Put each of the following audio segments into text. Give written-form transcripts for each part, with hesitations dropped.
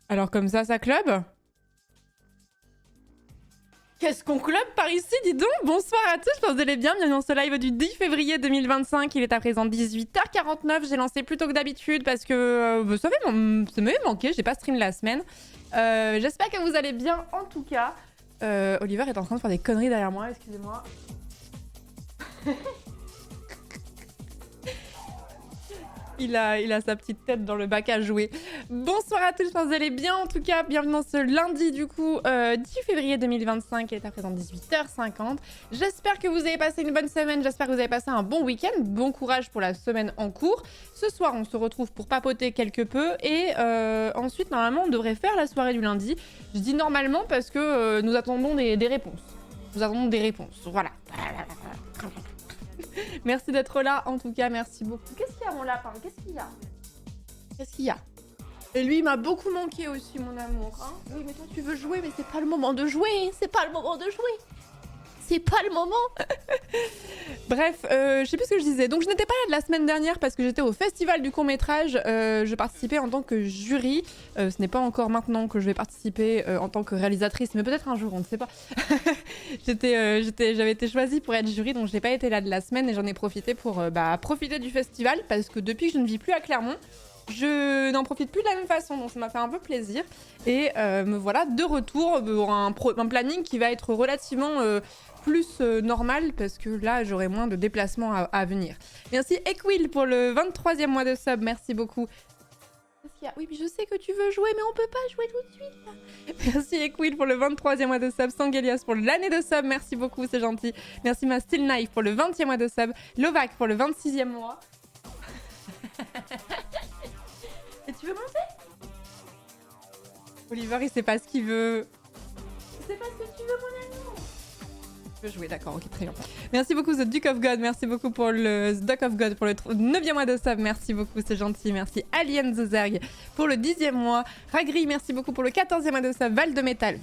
Alors comme ça club? Qu'est-ce qu'on club par ici, dis donc? Bonsoir à tous, j'espère que vous allez bien. Bienvenue dans ce live du 10 février 2025. Il est à présent 18h49. J'ai lancé plus tôt que d'habitude parce que ça m'avait manqué, j'ai pas stream la semaine. J'espère que vous allez bien en tout cas. Oliver est en train de faire des conneries derrière moi, excusez-moi. Il a sa petite tête dans le bac à jouer. Bonsoir à tous, j'espère que vous allez bien. En tout cas, bienvenue dans ce lundi du coup 10 février 2025. Il est à présent 18h50. J'espère que vous avez passé une bonne semaine. J'espère que vous avez passé un bon week-end. Bon courage pour la semaine en cours. Ce soir, on se retrouve pour papoter quelque peu. Et ensuite, normalement, on devrait faire la soirée du lundi. Je dis normalement parce que nous attendons des réponses. Nous attendons des réponses. Voilà. Merci d'être là, en tout cas, merci beaucoup. Qu'est-ce qu'il y a, mon lapin? Qu'est-ce qu'il y a? Qu'est-ce qu'il y a? Et lui, il m'a beaucoup manqué aussi, mon amour. Hein, oui, mais toi, tu veux jouer, mais c'est pas le moment de jouer. C'est pas le moment de jouer. C'est pas le moment. Bref, je sais plus ce que je disais. Donc, je n'étais pas là de la semaine dernière parce que j'étais au festival du court-métrage. Je participais en tant que jury. Ce n'est pas encore maintenant que je vais participer en tant que réalisatrice, mais peut-être un jour, on ne sait pas. J'avais été choisie pour être jury, donc je n'ai pas été là de la semaine et j'en ai profité pour profiter du festival parce que depuis que je ne vis plus à Clermont, je n'en profite plus de la même façon, donc ça m'a fait un peu plaisir. Et me voilà de retour pour un planning qui va être relativement plus normal parce que là j'aurai moins de déplacements à venir. Merci Equil pour le 23e mois de sub, merci beaucoup. Oui, mais je sais que tu veux jouer, mais on peut pas jouer tout de suite là. Merci Equil pour le 23e mois de sub, Sangelios pour l'année de sub, merci beaucoup, c'est gentil. Merci ma Still Knife pour le 20e mois de sub, Lovac pour le 26e mois. Et tu veux monter? Oliver, il sait pas ce qu'il veut. Il sait pas ce que tu veux, mon amour. Tu veux jouer, d'accord, ok, très bien. Merci beaucoup, The Duke of God. Merci beaucoup pour le The Duke of God pour le 9e mois de sub. Merci beaucoup, c'est gentil. Merci Alien The Zerg pour le 10e mois. Ragri, merci beaucoup pour le 14e mois de sub. Val de Métal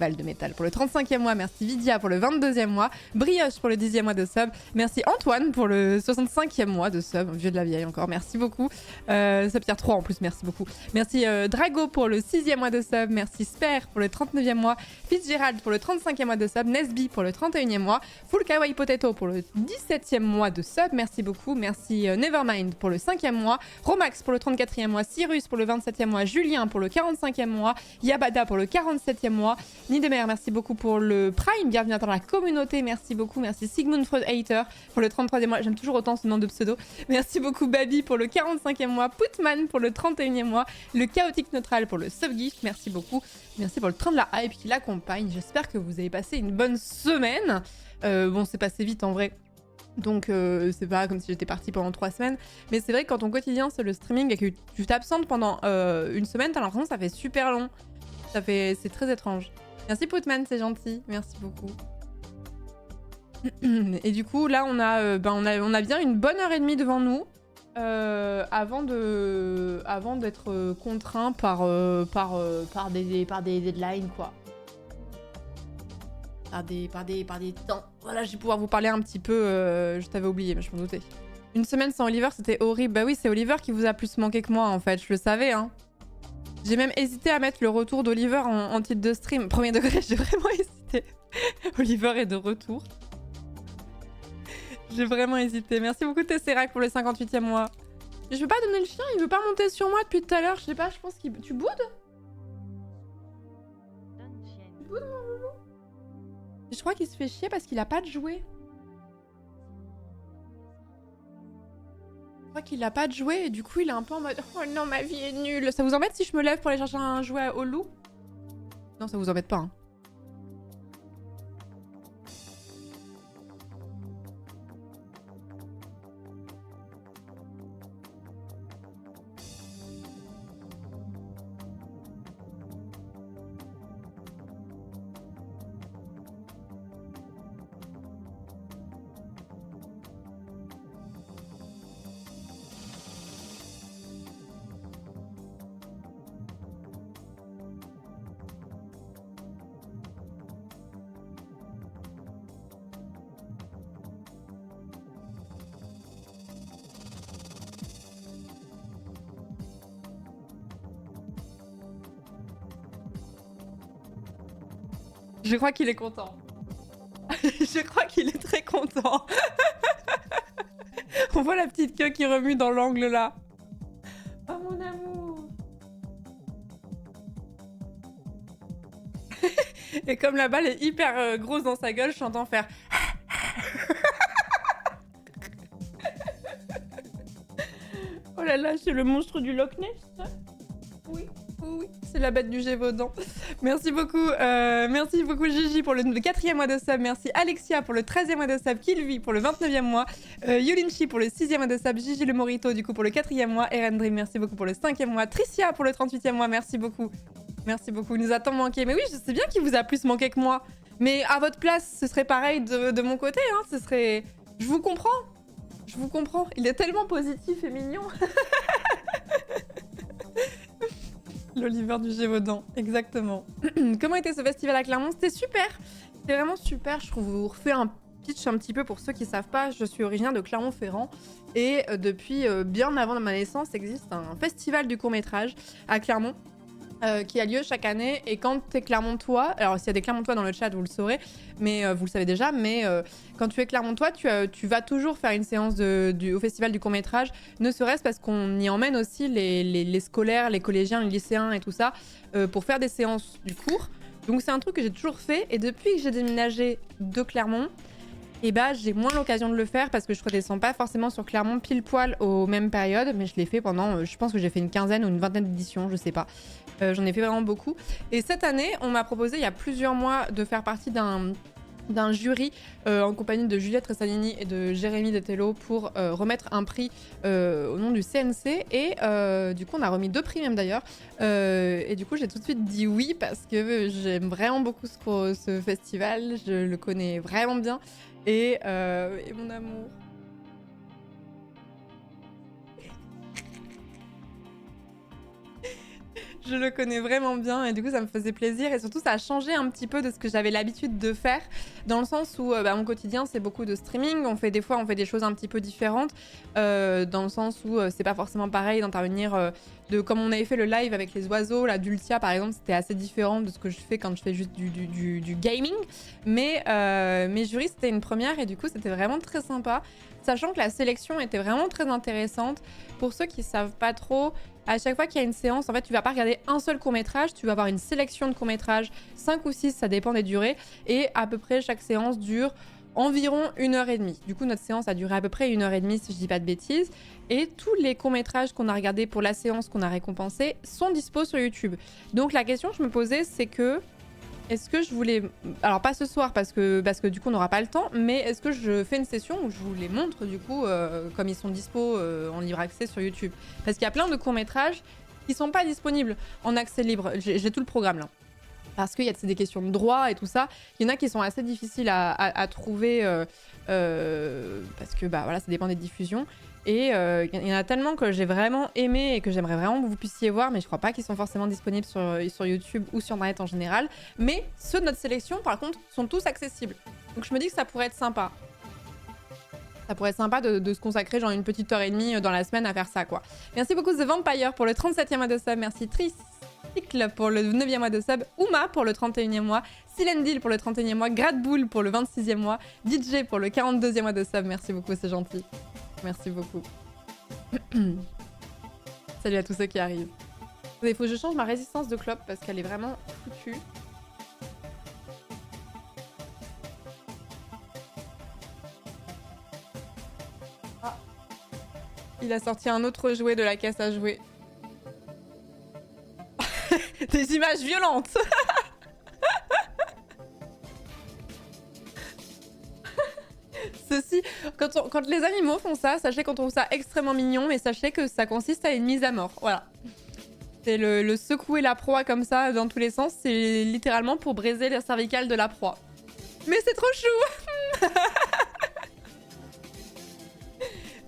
pour le 35e mois. Merci Vidia pour le 22e mois. Brioche pour le 10e mois de sub. Merci Antoine pour le 65e mois de sub. Vieux de la vieille encore, merci beaucoup. Pierre 3 en plus, merci beaucoup. Merci Drago pour le 6e mois de sub. Merci Sper pour le 39e mois. Fitzgerald pour le 35e mois de sub. Nesby pour le 31e mois. Full Kawaii Potato pour le 17e mois de sub, merci beaucoup. Merci Nevermind pour le 5e mois. Romax pour le 34e mois. Cyrus pour le 27e mois. Julien pour le 45e mois. Yabada pour le 47e mois. Nidemer, merci beaucoup pour le Prime. Bienvenue dans la communauté, merci beaucoup. Merci Sigmund Freud Hater pour le 33e mois. J'aime toujours autant ce nom de pseudo. Merci beaucoup Baby pour le 45e mois. Putman pour le 31e mois. Le Chaotique Neutral pour le subgift, merci beaucoup. Merci pour le train de la hype qui l'accompagne. J'espère que vous avez passé une bonne semaine. Bon, c'est passé vite en vrai. Donc, c'est pas comme si j'étais partie pendant 3 semaines. Mais c'est vrai que quand ton quotidien, c'est le streaming et que tu t'absentes pendant une semaine, t'as l'impression que ça fait super long. C'est très étrange. Merci Putman, c'est gentil. Merci beaucoup. Et du coup, là, on a bien une bonne heure et demie devant nous. Avant d'être contraint par des deadlines, quoi. Par des temps. Voilà, je vais pouvoir vous parler un petit peu. Je t'avais oublié, mais je m'en doutais. Une semaine sans Oliver, c'était horrible. Bah oui, c'est Oliver qui vous a plus manqué que moi, en fait. Je le savais, hein. J'ai même hésité à mettre le retour d'Oliver en titre de stream. Premier degré, j'ai vraiment hésité. Oliver est de retour. J'ai vraiment hésité. Merci beaucoup Tesserac pour le 58e mois. Je veux pas donner le chien, il veut pas monter sur moi depuis tout à l'heure. Je sais pas, je pense qu'il... Tu boudes? Tu boudes, mon loulou? Je crois qu'il se fait chier parce qu'il a pas de jouet. Je crois qu'il a pas de jouet et du coup il est un peu en mode oh non, ma vie est nulle. Ça vous embête si je me lève pour aller chercher un jouet au loup? Non, ça vous embête pas, hein. Je crois qu'il est content. Je crois qu'il est très content. On voit la petite queue qui remue dans l'angle là. Oh mon amour. Et comme la balle est hyper grosse dans sa gueule, je t'entends faire... Oh là là, c'est le monstre du Loch Ness. Oui, oui, c'est la bête du Gévaudan. Merci beaucoup Gigi pour le 4e mois de sub. Merci Alexia pour le 13e mois de sub. Kilvi pour le 29e mois. Yulinchi pour le 6e mois de sub. Gigi le Morito du coup pour le 4e mois. Eren Dream, merci beaucoup pour le 5e mois. Tricia pour le 38e mois, merci beaucoup. Merci beaucoup, il nous a tant manqué. Mais oui, je sais bien qu'il vous a plus manqué que moi. Mais à votre place, ce serait pareil de mon côté. Hein. Ce serait... Je vous comprends. Je vous comprends. Il est tellement positif et mignon. L'Oliver du Gévaudan, exactement. Comment était ce festival à Clermont? C'était super. C'était vraiment super. Je vous refais un pitch un petit peu pour ceux qui ne savent pas. Je suis originaire de Clermont-Ferrand. Et depuis bien avant ma naissance, existe un festival du court-métrage à Clermont. Qui a lieu chaque année, et quand t'es Clermontois, alors s'il y a des Clermontois dans le chat vous le saurez, mais vous le savez déjà, mais quand tu es Clermontois, tu vas toujours faire une séance au festival du court-métrage, ne serait-ce parce qu'on y emmène aussi les scolaires, les collégiens, les lycéens et tout ça, pour faire des séances du cours. Donc c'est un truc que j'ai toujours fait, et depuis que j'ai déménagé de Clermont, et bah j'ai moins l'occasion de le faire parce que je redescends pas forcément sur Clermont pile poil aux mêmes périodes, mais je l'ai fait pendant, je pense que j'ai fait une quinzaine ou une vingtaine d'éditions, je sais pas. J'en ai fait vraiment beaucoup. Et cette année, on m'a proposé il y a plusieurs mois de faire partie d'un jury en compagnie de Juliette Ressalini et de Jérémy Detello pour remettre un prix au nom du CNC. Et du coup, on a remis 2 prix même d'ailleurs. Et du coup, j'ai tout de suite dit oui parce que j'aime vraiment beaucoup ce festival. Je le connais vraiment bien. Et mon amour. Je le connais vraiment bien et du coup ça me faisait plaisir et surtout ça a changé un petit peu de ce que j'avais l'habitude de faire dans le sens où mon quotidien c'est beaucoup de streaming, des fois on fait des choses un petit peu différentes dans le sens où c'est pas forcément pareil d'intervenir comme on avait fait le live avec les oiseaux, la Dulcia par exemple, c'était assez différent de ce que je fais quand je fais juste du gaming, mais jury c'était une première et du coup c'était vraiment très sympa, sachant que la sélection était vraiment très intéressante. Pour ceux qui savent pas trop, à chaque fois qu'il y a une séance, en fait, tu vas pas regarder un seul court-métrage, tu vas avoir une sélection de courts-métrages, 5 ou 6, ça dépend des durées, et à peu près chaque séance dure environ 1h30. Du coup, notre séance a duré à peu près 1h30, si je dis pas de bêtises, et tous les courts-métrages qu'on a regardés pour la séance qu'on a récompensé sont dispo sur YouTube. Donc la question que je me posais, c'est que est-ce que je voulais... Alors pas ce soir parce que du coup on n'aura pas le temps, mais est-ce que je fais une session où je vous les montre du coup comme ils sont dispo en libre accès sur YouTube? Parce qu'il y a plein de courts-métrages qui sont pas disponibles en accès libre. J'ai tout le programme là. Parce qu'il y a des questions de droit et tout ça. Il y en a qui sont assez difficiles à trouver parce que bah voilà, ça dépend des diffusions. Et il y en a tellement que j'ai vraiment aimé et que j'aimerais vraiment que vous puissiez voir, mais je crois pas qu'ils sont forcément disponibles sur YouTube ou sur Internet en général. Mais ceux de notre sélection, par contre, sont tous accessibles. Donc je me dis que ça pourrait être sympa. Ça pourrait être sympa de se consacrer genre une petite heure et demie dans la semaine à faire ça, quoi. Merci beaucoup The Vampire pour le 37e mois de sub. Merci Tricycle pour le 9e mois de sub. Uma pour le 31e mois. Silendil pour le 31e mois. Gradbull pour le 26e mois. DJ pour le 42e mois de sub. Merci beaucoup, c'est gentil. Merci beaucoup. Salut à tous ceux qui arrivent. Il faut que je change ma résistance de clope parce qu'elle est vraiment foutue. Ah. Il a sorti un autre jouet de la caisse à jouer. Des images violentes. Ceci, quand les animaux font ça, sachez qu'on trouve ça extrêmement mignon, mais sachez que ça consiste à une mise à mort. Voilà. C'est le secouer la proie comme ça dans tous les sens, c'est littéralement pour briser les cervicales de la proie. Mais c'est trop chou.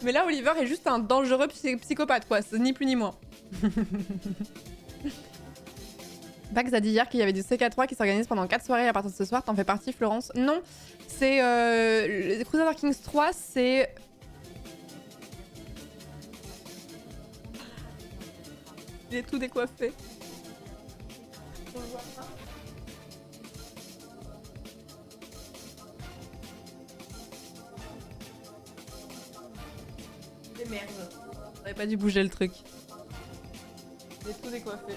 Mais là, Oliver est juste un dangereux psychopathe, quoi. C'est ni plus ni moins. Bax a dit hier qu'il y avait du CK3 qui s'organise pendant 4 soirées à partir de ce soir. T'en fais partie, Florence? Non. C'est... Crusader Kings 3, c'est... Il est tout décoiffé. Et merde. J'aurais pas dû bouger le truc. J'ai tout décoiffé.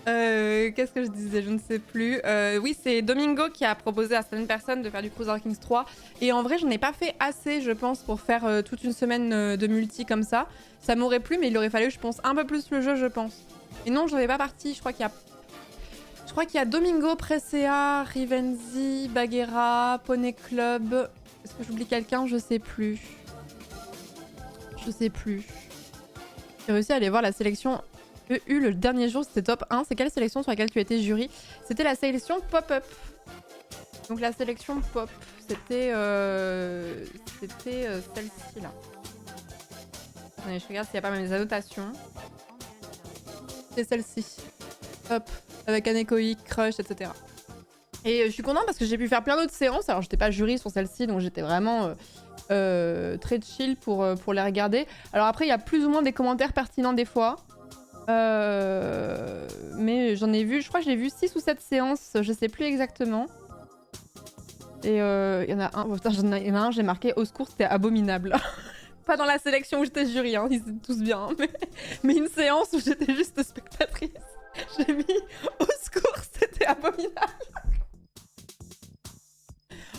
Qu'est-ce que je disais? Je ne sais plus. Oui, c'est Domingo qui a proposé à certaines personnes de faire du Crusader Kings 3. Et en vrai, je n'ai pas fait assez, je pense, pour faire toute une semaine de multi comme ça. Ça m'aurait plu, mais il aurait fallu, je pense, un peu plus le jeu, je pense. Et non, je n'avais pas parti. Je crois qu'il y a Domingo, Presea, Rivenzi, Baguera, Poney Club. Est-ce que j'oublie quelqu'un? Je sais plus. Je sais plus. J'ai réussi à aller voir la sélection EU le dernier jour, c'était top 1. C'est quelle sélection sur laquelle tu étais jury? C'était la sélection pop-up. Donc la sélection pop, c'était celle-ci là. Attendez, je regarde s'il n'y a pas mes annotations. C'est celle-ci. Hop, avec Anekoï, Crush, etc. Et je suis contente parce que j'ai pu faire plein d'autres séances. Alors j'étais pas jury sur celle-ci, donc j'étais vraiment très chill pour les regarder. Alors après, il y a plus ou moins des commentaires pertinents des fois. Mais j'en ai vu, je crois que j'ai vu 6 ou 7 séances, je sais plus exactement. Et il y en a un, oh, putain, il y en a un, j'ai marqué au secours, c'était abominable. Pas dans la sélection où j'étais jury, hein, ils étaient tous bien, mais une séance où j'étais juste spectatrice. J'ai mis au secours, c'était abominable.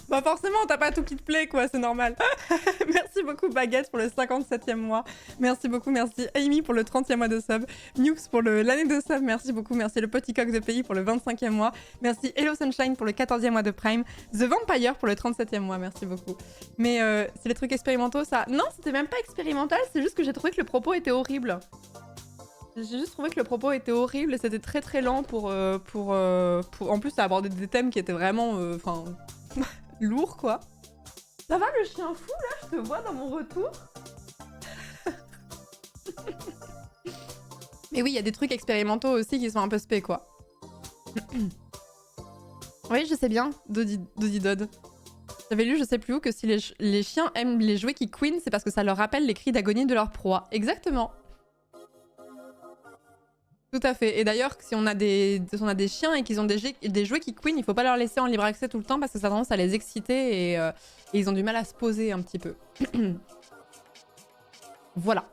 Bah forcément, t'as pas tout qui te plaît, quoi, c'est normal. Merci beaucoup Baguette pour le 57e mois. Merci beaucoup, merci Amy pour le 30e mois de sub. Nukes pour l'année de sub, merci beaucoup. Merci le petit coq de pays pour le 25e mois. Merci Hello Sunshine pour le 14e mois de Prime. The Vampire pour le 37e mois, merci beaucoup. Mais c'est les trucs expérimentaux, ça... Non, c'était même pas expérimental, c'est juste que j'ai trouvé que le propos était horrible. J'ai juste trouvé que le propos était horrible et c'était très très lent pour... En plus, ça abordait des thèmes qui étaient vraiment... Enfin... lourd quoi. Ça va le chien fou là? Je te vois dans mon retour. Mais oui, il y a des trucs expérimentaux aussi qui sont un peu spé quoi. Oui, je sais bien, Dodidod. J'avais lu, je sais plus où, que si les chiens aiment les jouets qui queen, c'est parce que ça leur rappelle les cris d'agonie de leur proie. Exactement. Tout à fait. Et d'ailleurs, si on a des chiens et qu'ils ont des jouets qui queen, il faut pas leur laisser en libre accès tout le temps parce que ça a tendance à les exciter et ils ont du mal à se poser un petit peu. Voilà.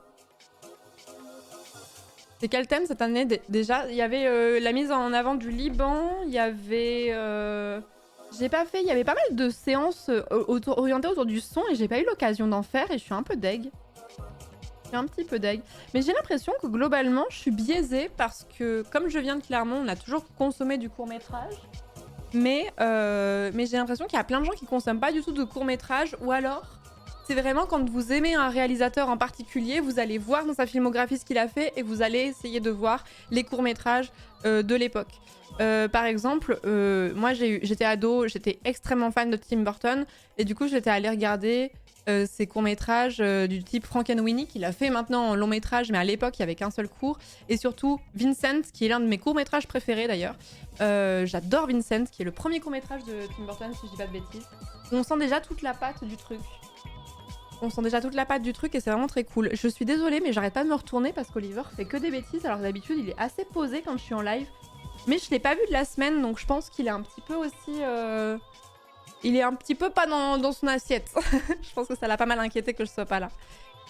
C'est quel thème cette année déjà? Il y avait la mise en avant du Liban, il y avait... J'ai pas fait... Il y avait pas mal de séances orientées autour du son et j'ai pas eu l'occasion d'en faire et je suis un peu deg. Un petit peu deg. Mais j'ai l'impression que globalement, je suis biaisée parce que, comme je viens de Clermont, on a toujours consommé du court-métrage. Mais j'ai l'impression qu'il y a plein de gens qui consomment pas du tout de court-métrage. Ou alors, c'est vraiment quand vous aimez un réalisateur en particulier, vous allez voir dans sa filmographie ce qu'il a fait et vous allez essayer de voir les courts-métrages de l'époque. Par exemple, moi j'étais ado, j'étais extrêmement fan de Tim Burton. Et du coup, j'étais allée regarder... ces courts-métrages du type Frankenweenie qu'il a fait maintenant en long-métrage, mais à l'époque il n'y avait qu'un seul court. Et surtout Vincent, qui est l'un de mes courts-métrages préférés d'ailleurs. J'adore Vincent, qui est le premier court-métrage de Tim Burton, si je dis pas de bêtises. On sent déjà toute la patte du truc. Et c'est vraiment très cool. Je suis désolée, mais j'arrête pas de me retourner parce qu'Oliver fait que des bêtises. Alors d'habitude, il est assez posé quand je suis en live. Mais je l'ai pas vu de la semaine, donc je pense qu'il est un petit peu aussi... Il est un petit peu pas dans son assiette. Je pense que ça l'a pas mal inquiété que je sois pas là.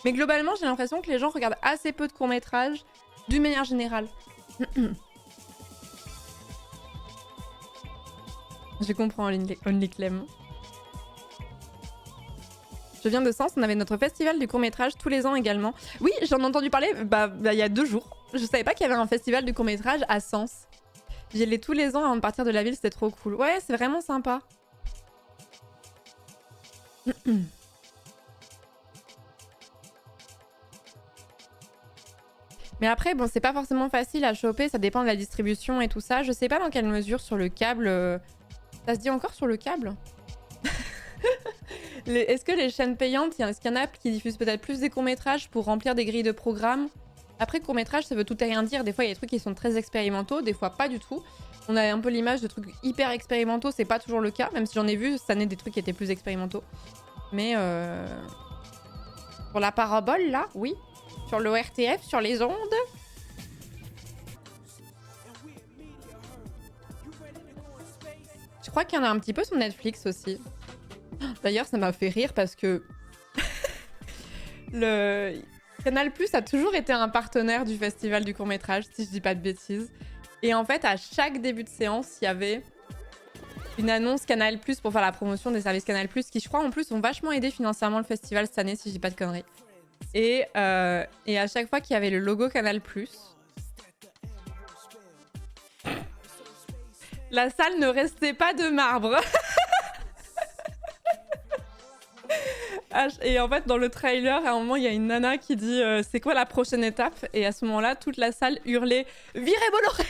Mais globalement, j'ai l'impression que les gens regardent assez peu de courts-métrages, d'une manière générale. Je comprends, Only Clem. Je viens de Sens, on avait notre festival du court-métrage tous les ans également. Oui, j'en ai entendu parler il y a 2 jours. Je savais pas qu'il y avait un festival du court-métrage à Sens. J'y allais tous les ans avant de partir de la ville, c'était trop cool. Ouais, c'est vraiment sympa. Mais après, bon, c'est pas forcément facile à choper, ça dépend de la distribution et tout ça. Je sais pas dans quelle mesure sur le câble... Ça se dit encore sur le câble? Est-ce que les chaînes payantes, est-ce qu'il y en a qui diffusent peut-être plus des courts-métrages pour remplir des grilles de programmes? Après, court-métrage, ça veut tout et rien dire. Des fois, il y a des trucs qui sont très expérimentaux, des fois pas du tout. On a un peu l'image de trucs hyper expérimentaux, c'est pas toujours le cas, même si j'en ai vu cette année des trucs qui étaient plus expérimentaux. Mais pour la parabole, là, oui. Sur le RTF, sur les ondes. Je crois qu'il y en a un petit peu sur Netflix aussi. D'ailleurs, ça m'a fait rire parce que... Canal+ a toujours été un partenaire du festival du court-métrage, si je dis pas de bêtises. Et en fait, à chaque début de séance, il y avait une annonce Canal+ pour faire la promotion des services Canal+, qui je crois en plus ont vachement aidé financièrement le festival cette année, si je dis pas de conneries. Et à chaque fois qu'il y avait le logo Canal+, la salle ne restait pas de marbre. Et en fait, dans le trailer, à un moment, il y a une nana qui dit c'est quoi la prochaine étape? Et à ce moment-là, toute la salle hurlait virez Bolloré.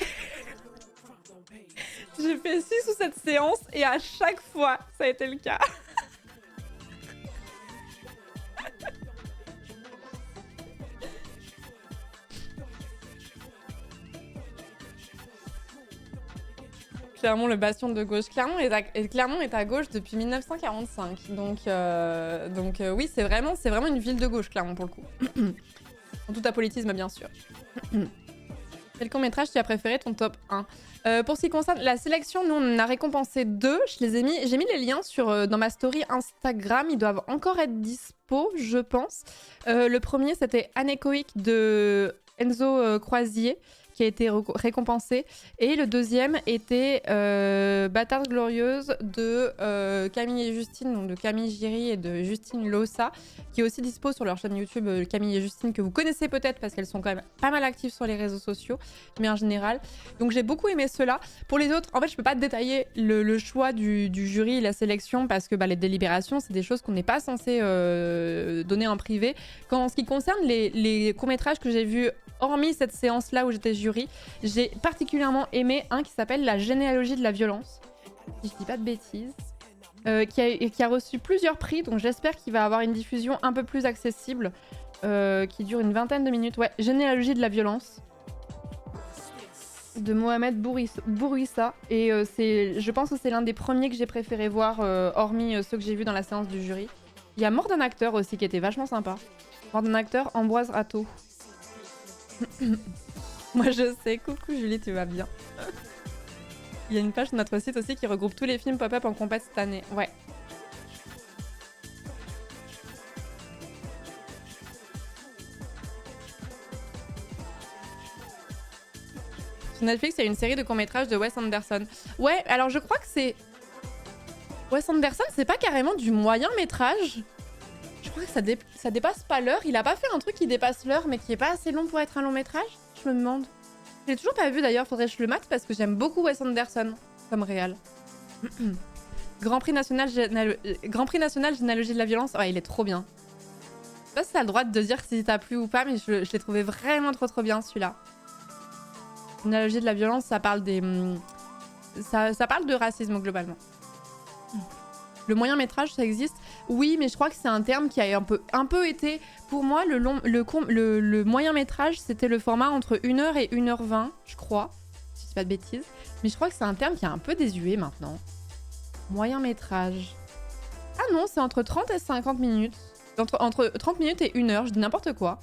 J'ai fait 6 ou 7 séances et à chaque fois, ça a été le cas. Clermont, le bastion de gauche. Clermont est à gauche depuis 1945. Donc oui, c'est vraiment une ville de gauche, Clermont, pour le coup. En tout apolitisme, bien sûr. Quel court-métrage tu as préféré, ton top 1? Pour ce qui concerne la sélection, nous, on en a récompensé 2. J'ai mis les liens dans ma story Instagram. Ils doivent encore être dispo, je pense. Le premier, c'était Anéchoïque de Enzo Croisier, qui a été récompensé. Et le deuxième était Bâtarde Glorieuse de Camille et Justine, donc de Camille Giry et de Justine Lossa, qui est aussi dispo sur leur chaîne YouTube Camille et Justine, que vous connaissez peut-être parce qu'elles sont quand même pas mal actives sur les réseaux sociaux, mais en général. Donc j'ai beaucoup aimé ceux-là. Pour les autres, en fait, je peux pas détailler le choix du jury, la sélection, parce que les délibérations, c'est des choses qu'on n'est pas censé donner en privé. En ce qui concerne les courts-métrages que j'ai vus, hormis cette séance-là où j'étais jury, j'ai particulièrement aimé un qui s'appelle La généalogie de la violence, si je dis pas de bêtises, qui a reçu plusieurs prix, donc j'espère qu'il va avoir une diffusion un peu plus accessible, qui dure une vingtaine de minutes. Ouais, Généalogie de la violence, de Mohamed Bourouissa, et je pense que c'est l'un des premiers que j'ai préféré voir, hormis ceux que j'ai vus dans la séance du jury. Il y a Mort d'un acteur aussi qui était vachement sympa. Mort d'un acteur, Ambroise Rateau. Moi je sais, coucou Julie, tu vas bien. Il y a une page sur notre site aussi qui regroupe tous les films pop-up en compète cette année. Ouais. Sur Netflix, il y a une série de courts-métrages de Wes Anderson. Ouais, alors je crois que c'est... Wes Anderson, c'est pas carrément du moyen-métrage. Je crois que ça dépasse pas l'heure. Il a pas fait un truc qui dépasse l'heure, mais qui est pas assez long pour être un long métrage? Je me demande. Je l'ai toujours pas vu d'ailleurs, faudrait que je le mate parce que j'aime beaucoup Wes Anderson comme réal. Grand Prix National Généalogie de la violence. Ouais, il est trop bien. Je sais pas si t'as le droit de dire si t'as plu ou pas, mais je l'ai trouvé vraiment trop bien celui-là. Généalogie de la violence, ça parle des... Ça parle de racisme globalement. Le moyen métrage, ça existe. Oui, mais je crois que c'est un terme qui a un peu été... Pour moi, le moyen métrage, c'était le format entre 1h et 1h20, je crois. Si je dis pas de bêtises. Mais je crois que c'est un terme qui est un peu désuet maintenant. Moyen métrage. Ah non, c'est entre 30 et 50 minutes. Entre 30 minutes et 1h, je dis n'importe quoi.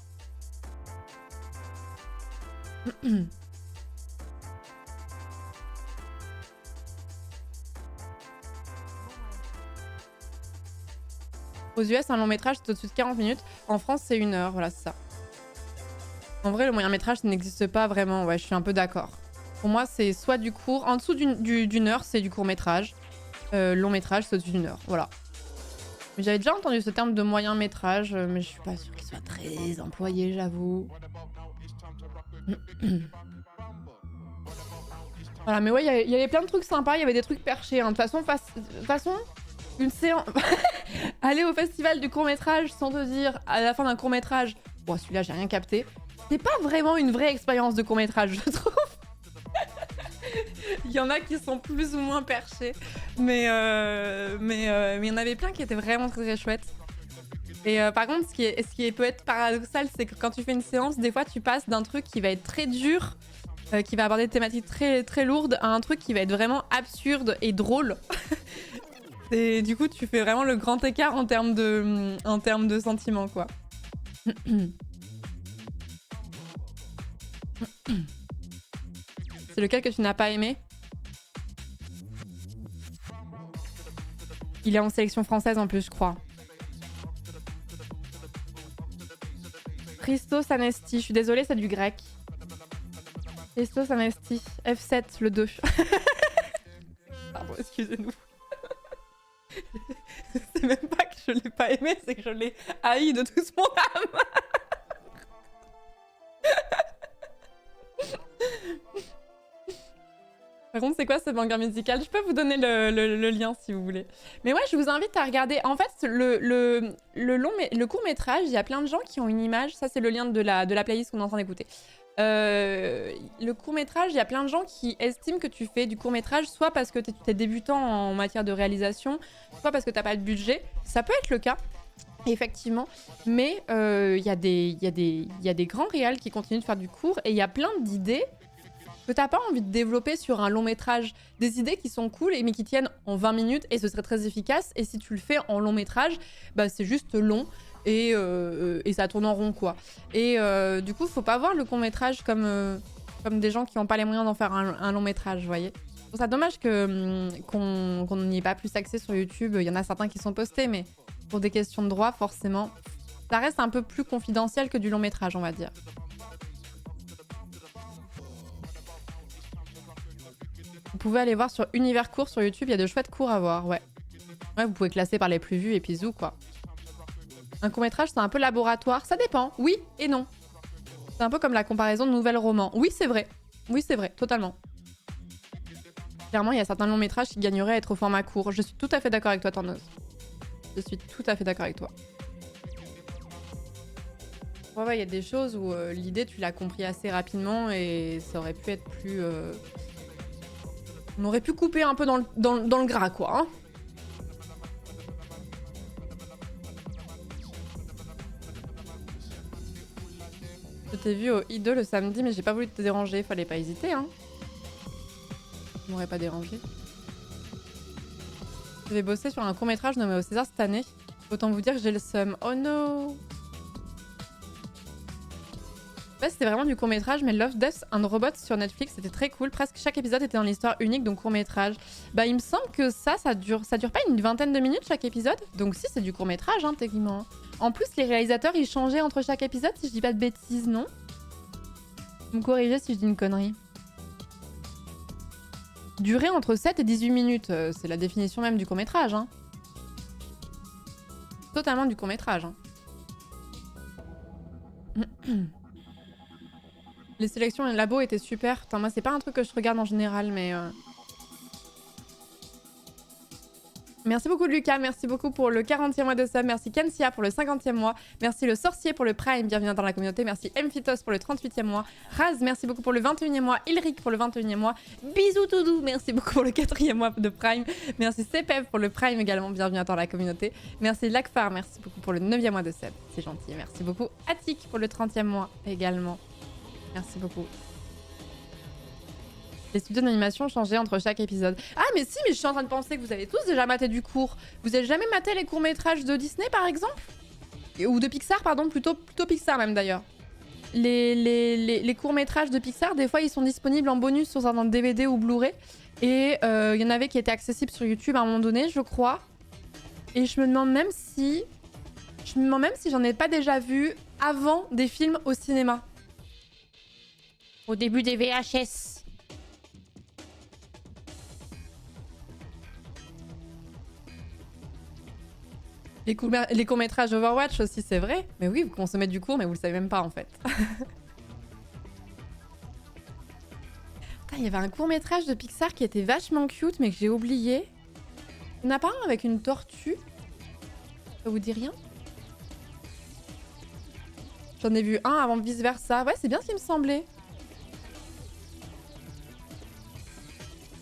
Aux US, un long métrage, c'est au-dessus de 40 minutes. En France, c'est 1 heure. Voilà, c'est ça. En vrai, le moyen métrage, ça n'existe pas vraiment. Ouais, je suis un peu d'accord. Pour moi, c'est soit du court. En dessous d'une heure, c'est du court métrage. Long métrage, c'est au-dessus d'une heure. Voilà. Mais j'avais déjà entendu ce terme de moyen métrage, mais je suis pas sûre qu'il soit très employé, j'avoue. Voilà, mais ouais, il y avait plein de trucs sympas. Il y avait des trucs perchés. Hein. De toute façon, une séance... Aller au festival du court-métrage sans te dire à la fin d'un court-métrage, bon, celui-là, j'ai rien capté. C'est pas vraiment une vraie expérience de court-métrage, je trouve. Il y en a qui sont plus ou moins perchés. Mais il y en avait plein qui étaient vraiment très chouettes. Et par contre, ce qui peut être paradoxal, c'est que quand tu fais une séance, des fois, tu passes d'un truc qui va être très dur, qui va aborder des thématiques très lourdes, à un truc qui va être vraiment absurde et drôle. Et du coup, tu fais vraiment le grand écart en termes de sentiments, quoi. C'est lequel que tu n'as pas aimé? Il est en sélection française en plus, je crois. Christos Anesti. Je suis désolée, c'est du grec. Christos Anesti. F7, le 2. Pardon, excusez-nous. C'est même pas que je l'ai pas aimé, c'est que je l'ai haï de toute mon âme. Par contre, c'est quoi ce banger musical? Je peux vous donner le lien si vous voulez. Mais ouais, je vous invite à regarder. En fait, le court-métrage, il y a plein de gens qui ont une image. Ça, c'est le lien de la playlist qu'on est en train d'écouter. Le court-métrage, il y a plein de gens qui estiment que tu fais du court-métrage soit parce que t'es débutant en matière de réalisation, soit parce que t'as pas de budget. Ça peut être le cas, effectivement. Mais il y a des grands réals qui continuent de faire du court et il y a plein d'idées que t'as pas envie de développer sur un long métrage. Des idées qui sont cool mais qui tiennent en 20 minutes et ce serait très efficace. Et si tu le fais en long métrage, bah c'est juste long et ça tourne en rond quoi. Et du coup, faut pas voir le court métrage comme des gens qui n'ont pas les moyens d'en faire un long métrage, vous voyez. Je trouve ça dommage qu'on n'y ait pas plus accès sur YouTube. Il y en a certains qui sont postés, mais pour des questions de droit, forcément, ça reste un peu plus confidentiel que du long métrage, on va dire. Vous pouvez aller voir sur Univers Court sur YouTube, il y a de chouettes cours à voir, ouais. Ouais, vous pouvez classer par les plus vus et puis zou, quoi. Un court-métrage, c'est un peu laboratoire. Ça dépend, oui et non. C'est un peu comme la comparaison de nouvelles romans. Oui, c'est vrai. Oui, c'est vrai, totalement. Clairement, il y a certains longs métrages qui gagneraient à être au format court. Je suis tout à fait d'accord avec toi, Torneuse. Je suis tout à fait d'accord avec toi. Ouais, il y a des choses où l'idée, tu l'as compris assez rapidement et ça aurait pu être plus... On aurait pu couper un peu dans le gras, quoi. Hein. Je t'ai vu au I2 le samedi, mais j'ai pas voulu te déranger. Fallait pas hésiter, hein. Je m'aurais pas dérangé. Je vais bosser sur un court-métrage nommé au César cette année. Autant vous dire que j'ai le seum. Oh no! Ouais, c'était vraiment du court-métrage, mais Love, Death and Robots sur Netflix, c'était très cool. Presque chaque épisode était dans l'histoire unique, donc court-métrage. Bah, il me semble que ça dure pas une vingtaine de minutes chaque épisode. Donc si, c'est du court-métrage, hein, techniquement. En plus, les réalisateurs, ils changeaient entre chaque épisode, si je dis pas de bêtises, non? Vous me corrigez si je dis une connerie. Durée entre 7 et 18 minutes, c'est la définition même du court-métrage, hein. Totalement du court-métrage, hein. Les sélections et le labo étaient super. Putain, moi, c'est pas un truc que je regarde en général, mais... Merci beaucoup Lucas, merci beaucoup pour le 40e mois de sub, merci Kensia pour le 50e mois, merci le sorcier pour le prime, bienvenue dans la communauté, merci Mphitos pour le 38e mois, Raz, merci beaucoup pour le 21e mois, Ilric pour le 21e mois, bisous Toudou, merci beaucoup pour le 4e mois de prime, merci Cepev pour le prime également, bienvenue dans la communauté, merci Lacfar, merci beaucoup pour le 9e mois de sub, c'est gentil, merci beaucoup Attic pour le 30e mois également, merci beaucoup. Les studios d'animation ont changé entre chaque épisode. Ah mais si, mais je suis en train de penser que vous avez tous déjà maté du court. Vous avez jamais maté les courts-métrages de Disney par exemple? Ou de Pixar, pardon, plutôt Pixar même d'ailleurs. Les courts-métrages de Pixar, des fois ils sont disponibles en bonus sur un DVD ou Blu-ray. Et il y en avait qui étaient accessibles sur YouTube à un moment donné, je crois. Et je me demande même si j'en ai pas déjà vu avant des films au cinéma. Au début des VHS. Les courts-métrages Overwatch aussi, c'est vrai. Mais oui, vous consommez du court, mais vous le savez même pas en fait. Il y avait un court-métrage de Pixar qui était vachement cute, mais que j'ai oublié. Il y en a pas un avec une tortue? Ça vous dit rien? J'en ai vu un avant vice-versa. Ouais, c'est bien ce qui me semblait.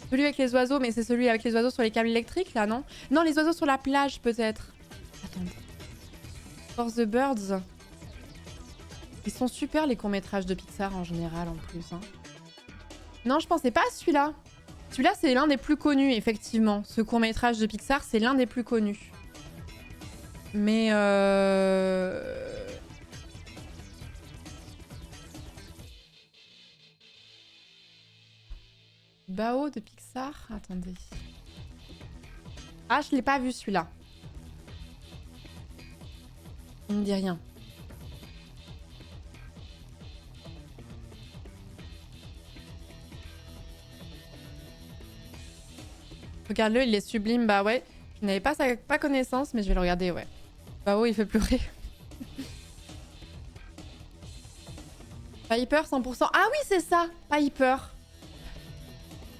Celui avec les oiseaux, mais c'est celui avec les oiseaux sur les câbles électriques, là, non? Non, les oiseaux sur la plage, peut-être. Attendez. For the Birds. Ils sont super, les courts-métrages de Pixar, en général, en plus. Hein. Non, je pensais pas à celui-là. Celui-là, c'est l'un des plus connus, effectivement. Ce court-métrage de Pixar, c'est l'un des plus connus. Mais... Bao de Pixar? Attendez. Ah, je l'ai pas vu, celui-là. Il me dit rien. Regarde-le, il est sublime. Bah ouais, je n'avais pas connaissance, mais je vais le regarder, ouais. Bah ouais, il fait pleurer. Piper 100%. Ah oui, c'est ça, Piper.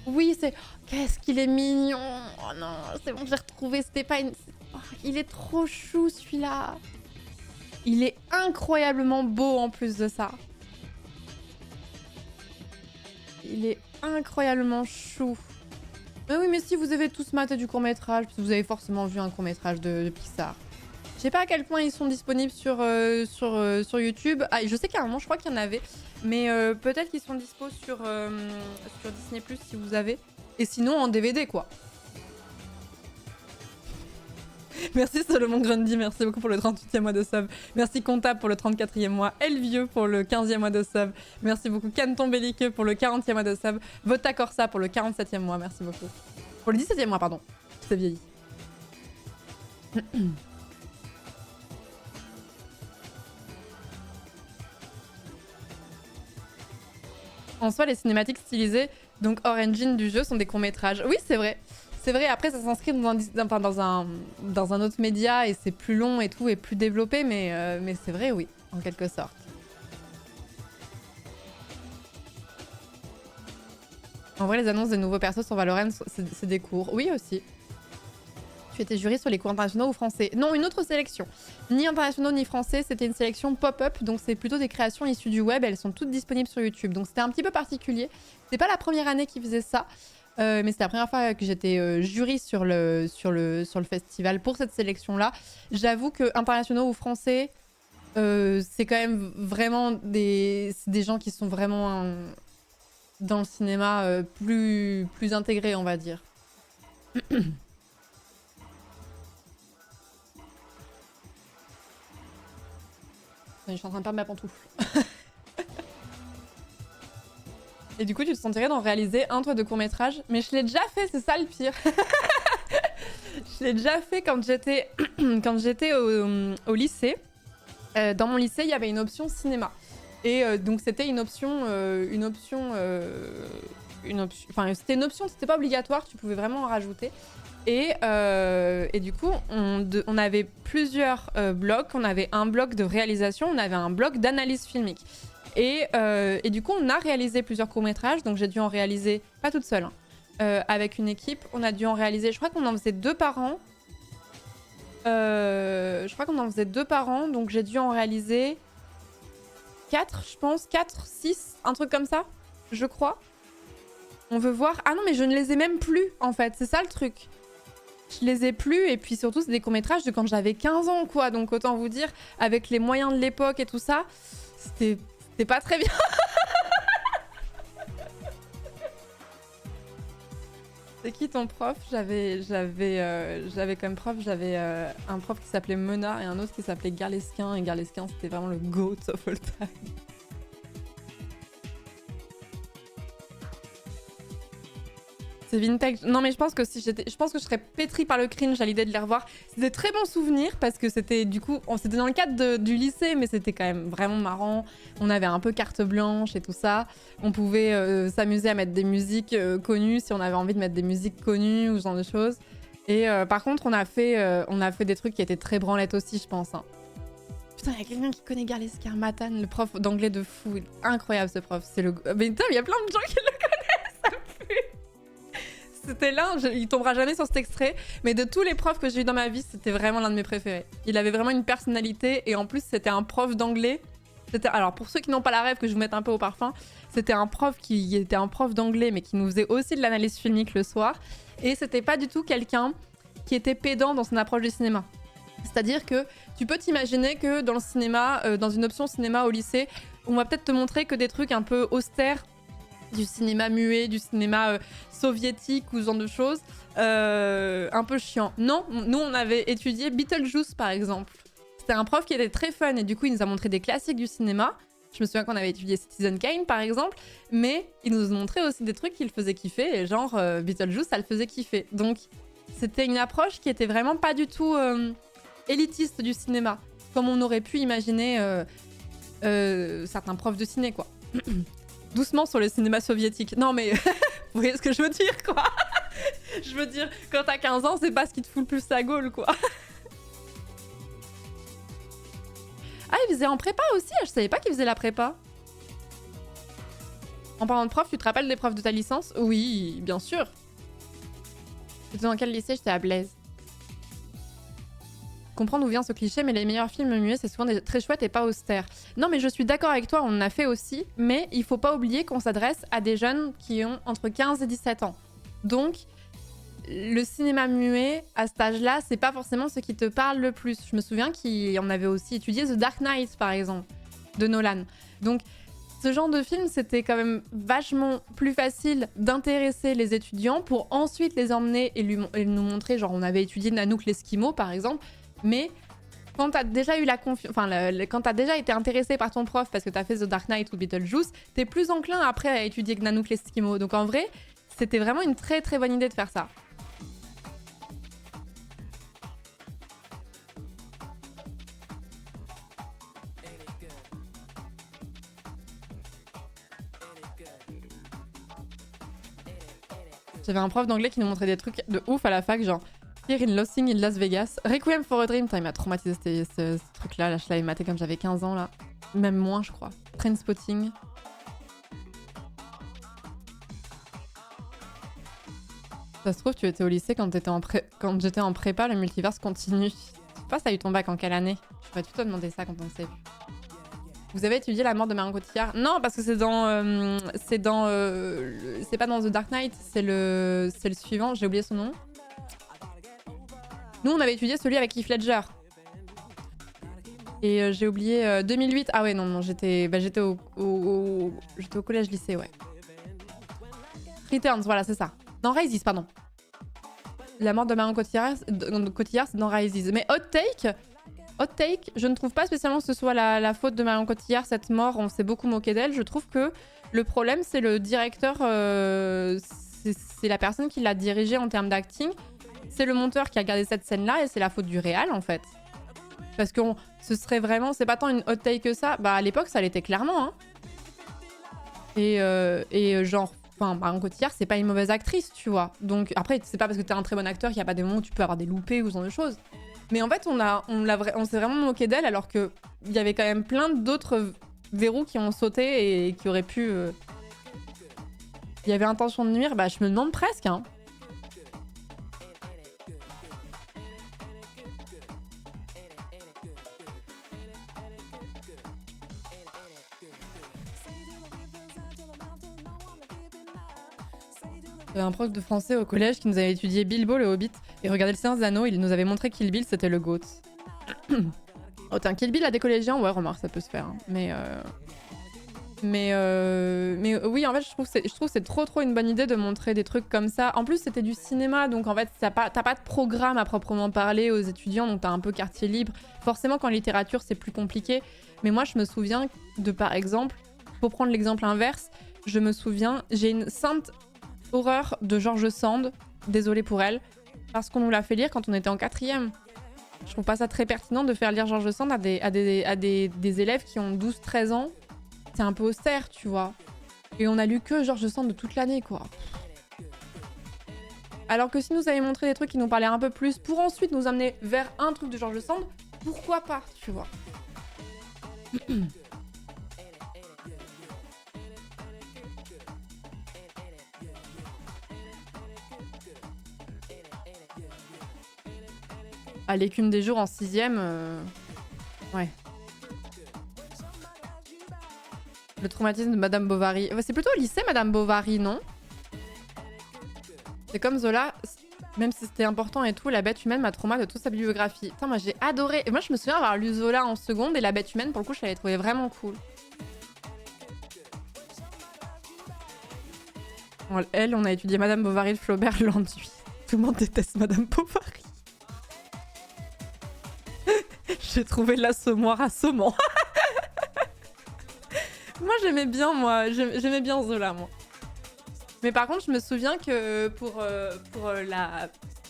Oui, c'est... Qu'est-ce qu'il est mignon. Oh non, c'est bon, j'ai retrouvé. C'était pas une... Oh, il est trop chou, celui-là. Il est incroyablement beau en plus de ça. Il est incroyablement chou. Mais oui, mais si vous avez tous maté du court-métrage, parce que vous avez forcément vu un court-métrage de Pixar. Je sais pas à quel point ils sont disponibles sur YouTube. Ah, je sais qu'à un moment, je crois qu'il y en avait. Mais peut-être qu'ils sont dispo sur Disney+, si vous avez. Et sinon, en DVD, quoi. Merci Solomon Grundy, merci beaucoup pour le 38e mois de sub. Merci Comptable pour le 34e mois. Elvieux pour le 15e mois de sub. Merci beaucoup Canton Belliqueux pour le 40e mois de sub. Vota Corsa pour le 47e mois, merci beaucoup. Pour le 17e mois, pardon. C'est vieilli. En soi, les cinématiques stylisées, donc hors engine du jeu, sont des courts-métrages. Oui, c'est vrai. C'est vrai, après ça s'inscrit dans un autre média et c'est plus long et tout et plus développé, mais c'est vrai, oui, en quelque sorte. En vrai, les annonces des nouveaux persos sur Valorant, c'est des cours. Oui, aussi. Tu étais jury sur les cours internationaux ou français? Non, une autre sélection. Ni internationaux ni français, c'était une sélection pop-up, donc c'est plutôt des créations issues du web, elles sont toutes disponibles sur YouTube. Donc c'était un petit peu particulier. C'est pas la première année qu'ils faisaient ça. Mais c'est la première fois que j'étais jury sur le festival pour cette sélection-là. J'avoue que internationaux ou français, c'est quand même vraiment des gens qui sont vraiment dans le cinéma plus intégrés, on va dire. Je suis en train de perdre ma pantoufle. Et du coup, tu te sentirais d'en réaliser un, toi, de court-métrage? Mais je l'ai déjà fait, c'est ça le pire. Je l'ai déjà fait quand j'étais au lycée. Dans mon lycée, il y avait une option cinéma. Et donc, c'était une option... Enfin, c'était une option, c'était pas obligatoire, tu pouvais vraiment en rajouter. Et du coup, on avait plusieurs blocs. On avait un bloc de réalisation, on avait un bloc d'analyse filmique. Et du coup, on a réalisé plusieurs courts-métrages. Donc, j'ai dû en réaliser, pas toute seule, hein, avec une équipe. On a dû en réaliser, je crois qu'on en faisait 2 par an. Donc, j'ai dû en réaliser 4, je pense. 4, 6, un truc comme ça, je crois. On veut voir... Ah non, mais je ne les ai même plus, en fait. C'est ça, le truc. Je les ai plus, et puis surtout, c'est des courts-métrages de quand j'avais 15 ans, quoi. Donc, autant vous dire, avec les moyens de l'époque et tout ça, c'était pas très bien. C'est qui ton prof? J'avais comme prof, un prof qui s'appelait Menard et un autre qui s'appelait Garlesquin. Et Garlesquin, c'était vraiment le GOAT of all time. C'est vintage. Non, mais je pense que je pense que je serais pétrie par le cringe à l'idée de les revoir. C'est des très bons souvenirs parce que c'était du coup, c'était dans le cadre du lycée, mais c'était quand même vraiment marrant. On avait un peu carte blanche et tout ça. On pouvait s'amuser à mettre des musiques connues si on avait envie de mettre des musiques connues ou ce genre de choses. Et par contre, on a fait des trucs qui étaient très branlettes aussi, je pense. Hein. Putain, il y a quelqu'un qui connaît Garlesquin Matan, le prof d'anglais de fou. Incroyable ce prof. C'est le. Mais putain, il y a plein de gens qui le connaissent, ça pue. C'était l'un, il tombera jamais sur cet extrait, mais de tous les profs que j'ai eu dans ma vie, c'était vraiment l'un de mes préférés. Il avait vraiment une personnalité et en plus c'était un prof d'anglais. Alors pour ceux qui n'ont pas la rêve, que je vous mette un peu au parfum, c'était un prof qui était un prof d'anglais mais qui nous faisait aussi de l'analyse filmique le soir. Et c'était pas du tout quelqu'un qui était pédant dans son approche du cinéma. C'est-à-dire que tu peux t'imaginer que dans le cinéma, dans une option cinéma au lycée, on va peut-être te montrer que des trucs un peu austères, du cinéma muet, du cinéma soviétique ou ce genre de choses, un peu chiant. Non, nous on avait étudié Beetlejuice par exemple. C'était un prof qui était très fun et du coup il nous a montré des classiques du cinéma. Je me souviens qu'on avait étudié Citizen Kane par exemple, mais il nous montrait aussi des trucs qui le faisaient kiffer et genre Beetlejuice ça le faisait kiffer. Donc c'était une approche qui était vraiment pas du tout élitiste du cinéma, comme on aurait pu imaginer certains profs de ciné quoi. Doucement sur le cinéma soviétique. Non mais, vous voyez ce que je veux dire quoi. Je veux dire, quand t'as 15 ans, c'est pas ce qui te fout le plus la gaule, quoi. Ah, il faisait en prépa aussi. Je savais pas qu'il faisait la prépa. En parlant de prof, tu te rappelles des profs de ta licence? Oui, bien sûr. J'étais dans quel lycée? J'étais à Blaise. Comprendre d'où vient ce cliché, mais les meilleurs films muets, c'est souvent des très chouettes et pas austères. Non, mais je suis d'accord avec toi, on en a fait aussi, mais il faut pas oublier qu'on s'adresse à des jeunes qui ont entre 15 et 17 ans. Donc, le cinéma muet, à cet âge-là, c'est pas forcément ce qui te parle le plus. Je me souviens qu'on avait aussi étudié The Dark Knight, par exemple, de Nolan. Donc, ce genre de film, c'était quand même vachement plus facile d'intéresser les étudiants pour ensuite les emmener et nous montrer, genre on avait étudié Nanook l'Esquimau par exemple, mais quand t'as déjà eu la confiance, enfin quand t'as déjà été intéressé par ton prof parce que t'as fait The Dark Knight ou Beetlejuice, t'es plus enclin après à étudier Nanook l'Esquimau. Donc en vrai, c'était vraiment une très très bonne idée de faire ça. J'avais un prof d'anglais qui nous montrait des trucs de ouf à la fac, genre Here in Lossing in Las Vegas, Requiem for a Dream. Il m'a traumatisé ce truc-là. Là, je l'avais maté comme j'avais 15 ans, là. Même moins, je crois. Trainspotting. Ça se trouve, tu étais au lycée quand j'étais en prépa, le multiverse continue. Je sais pas, ça a eu ton bac en quelle année? Je pourrais tout te demander ça quand on sait. Vous avez étudié la mort de Marion Cotillard? Non, parce que c'est pas dans The Dark Knight, c'est le suivant, j'ai oublié son nom. Nous, on avait étudié celui avec Heath Ledger. Et j'ai oublié 2008. Ah ouais, non, j'étais au collège-lycée, ouais. Returns, voilà, c'est ça. Non, Rises, pardon. La mort de Marion Cotillard, c'est dans Rises. Mais Hot Take, je ne trouve pas spécialement que ce soit la faute de Marion Cotillard, cette mort, on s'est beaucoup moqué d'elle. Je trouve que le problème, c'est le directeur, c'est la personne qui l'a dirigé en termes d'acting. C'est le monteur qui a gardé cette scène-là et c'est la faute du réal, en fait. Parce que ce serait vraiment, c'est pas tant une hot take que ça. Bah, à l'époque, ça l'était clairement, hein. Et genre, enfin, Marion Cotillard, c'est pas une mauvaise actrice, tu vois. Donc, après, c'est pas parce que t'es un très bon acteur qu'il y a pas des moments où tu peux avoir des loupés ou ce genre de choses. Mais en fait, on s'est vraiment moqué d'elle alors qu'il y avait quand même plein d'autres verrous qui ont sauté et qui auraient pu... Il y avait intention de nuire, bah je me demande presque, hein. J'avais un prof de français au collège qui nous avait étudié Bilbo le Hobbit et regardé le Seigneur des Anneaux, il nous avait montré Kill Bill, c'était le GOAT. Oh, tiens, Kill Bill à des collégiens, ouais, remarque, ça peut se faire. Hein. Mais oui, en fait, je trouve que c'est trop une bonne idée de montrer des trucs comme ça. En plus, c'était du cinéma, donc en fait, t'as pas de programme à proprement parler aux étudiants, donc t'as un peu quartier libre. Forcément, qu'en littérature, c'est plus compliqué. Mais moi, je me souviens de, par exemple, pour prendre l'exemple inverse, je me souviens, j'ai une sainte horreur de George Sand, désolée pour elle, parce qu'on nous l'a fait lire quand on était en 4e. Je trouve pas ça très pertinent de faire lire George Sand à des élèves qui ont 12-13 ans. C'est un peu austère, tu vois. Et on a lu que George Sand de toute l'année, quoi. Alors que si nous avaient montré des trucs qui nous parlaient un peu plus, pour ensuite nous amener vers un truc de George Sand, pourquoi pas, tu vois. À l'écume des jours en 6e, ouais. Le traumatisme de Madame Bovary. C'est plutôt au lycée, Madame Bovary, non? C'est comme Zola, même si c'était important et tout, La Bête humaine m'a trauma de toute sa bibliographie. Putain, moi j'ai adoré. Et moi je me souviens avoir lu Zola en seconde et La Bête humaine, pour le coup, je l'avais trouvé vraiment cool. Elle, on a étudié Madame Bovary de Flaubert l'enduit. Tout le monde déteste Madame Bovary. J'ai trouvé l'assommoir assommant. Moi j'aimais bien, j'aimais bien Zola, moi. Mais par contre, je me souviens que pour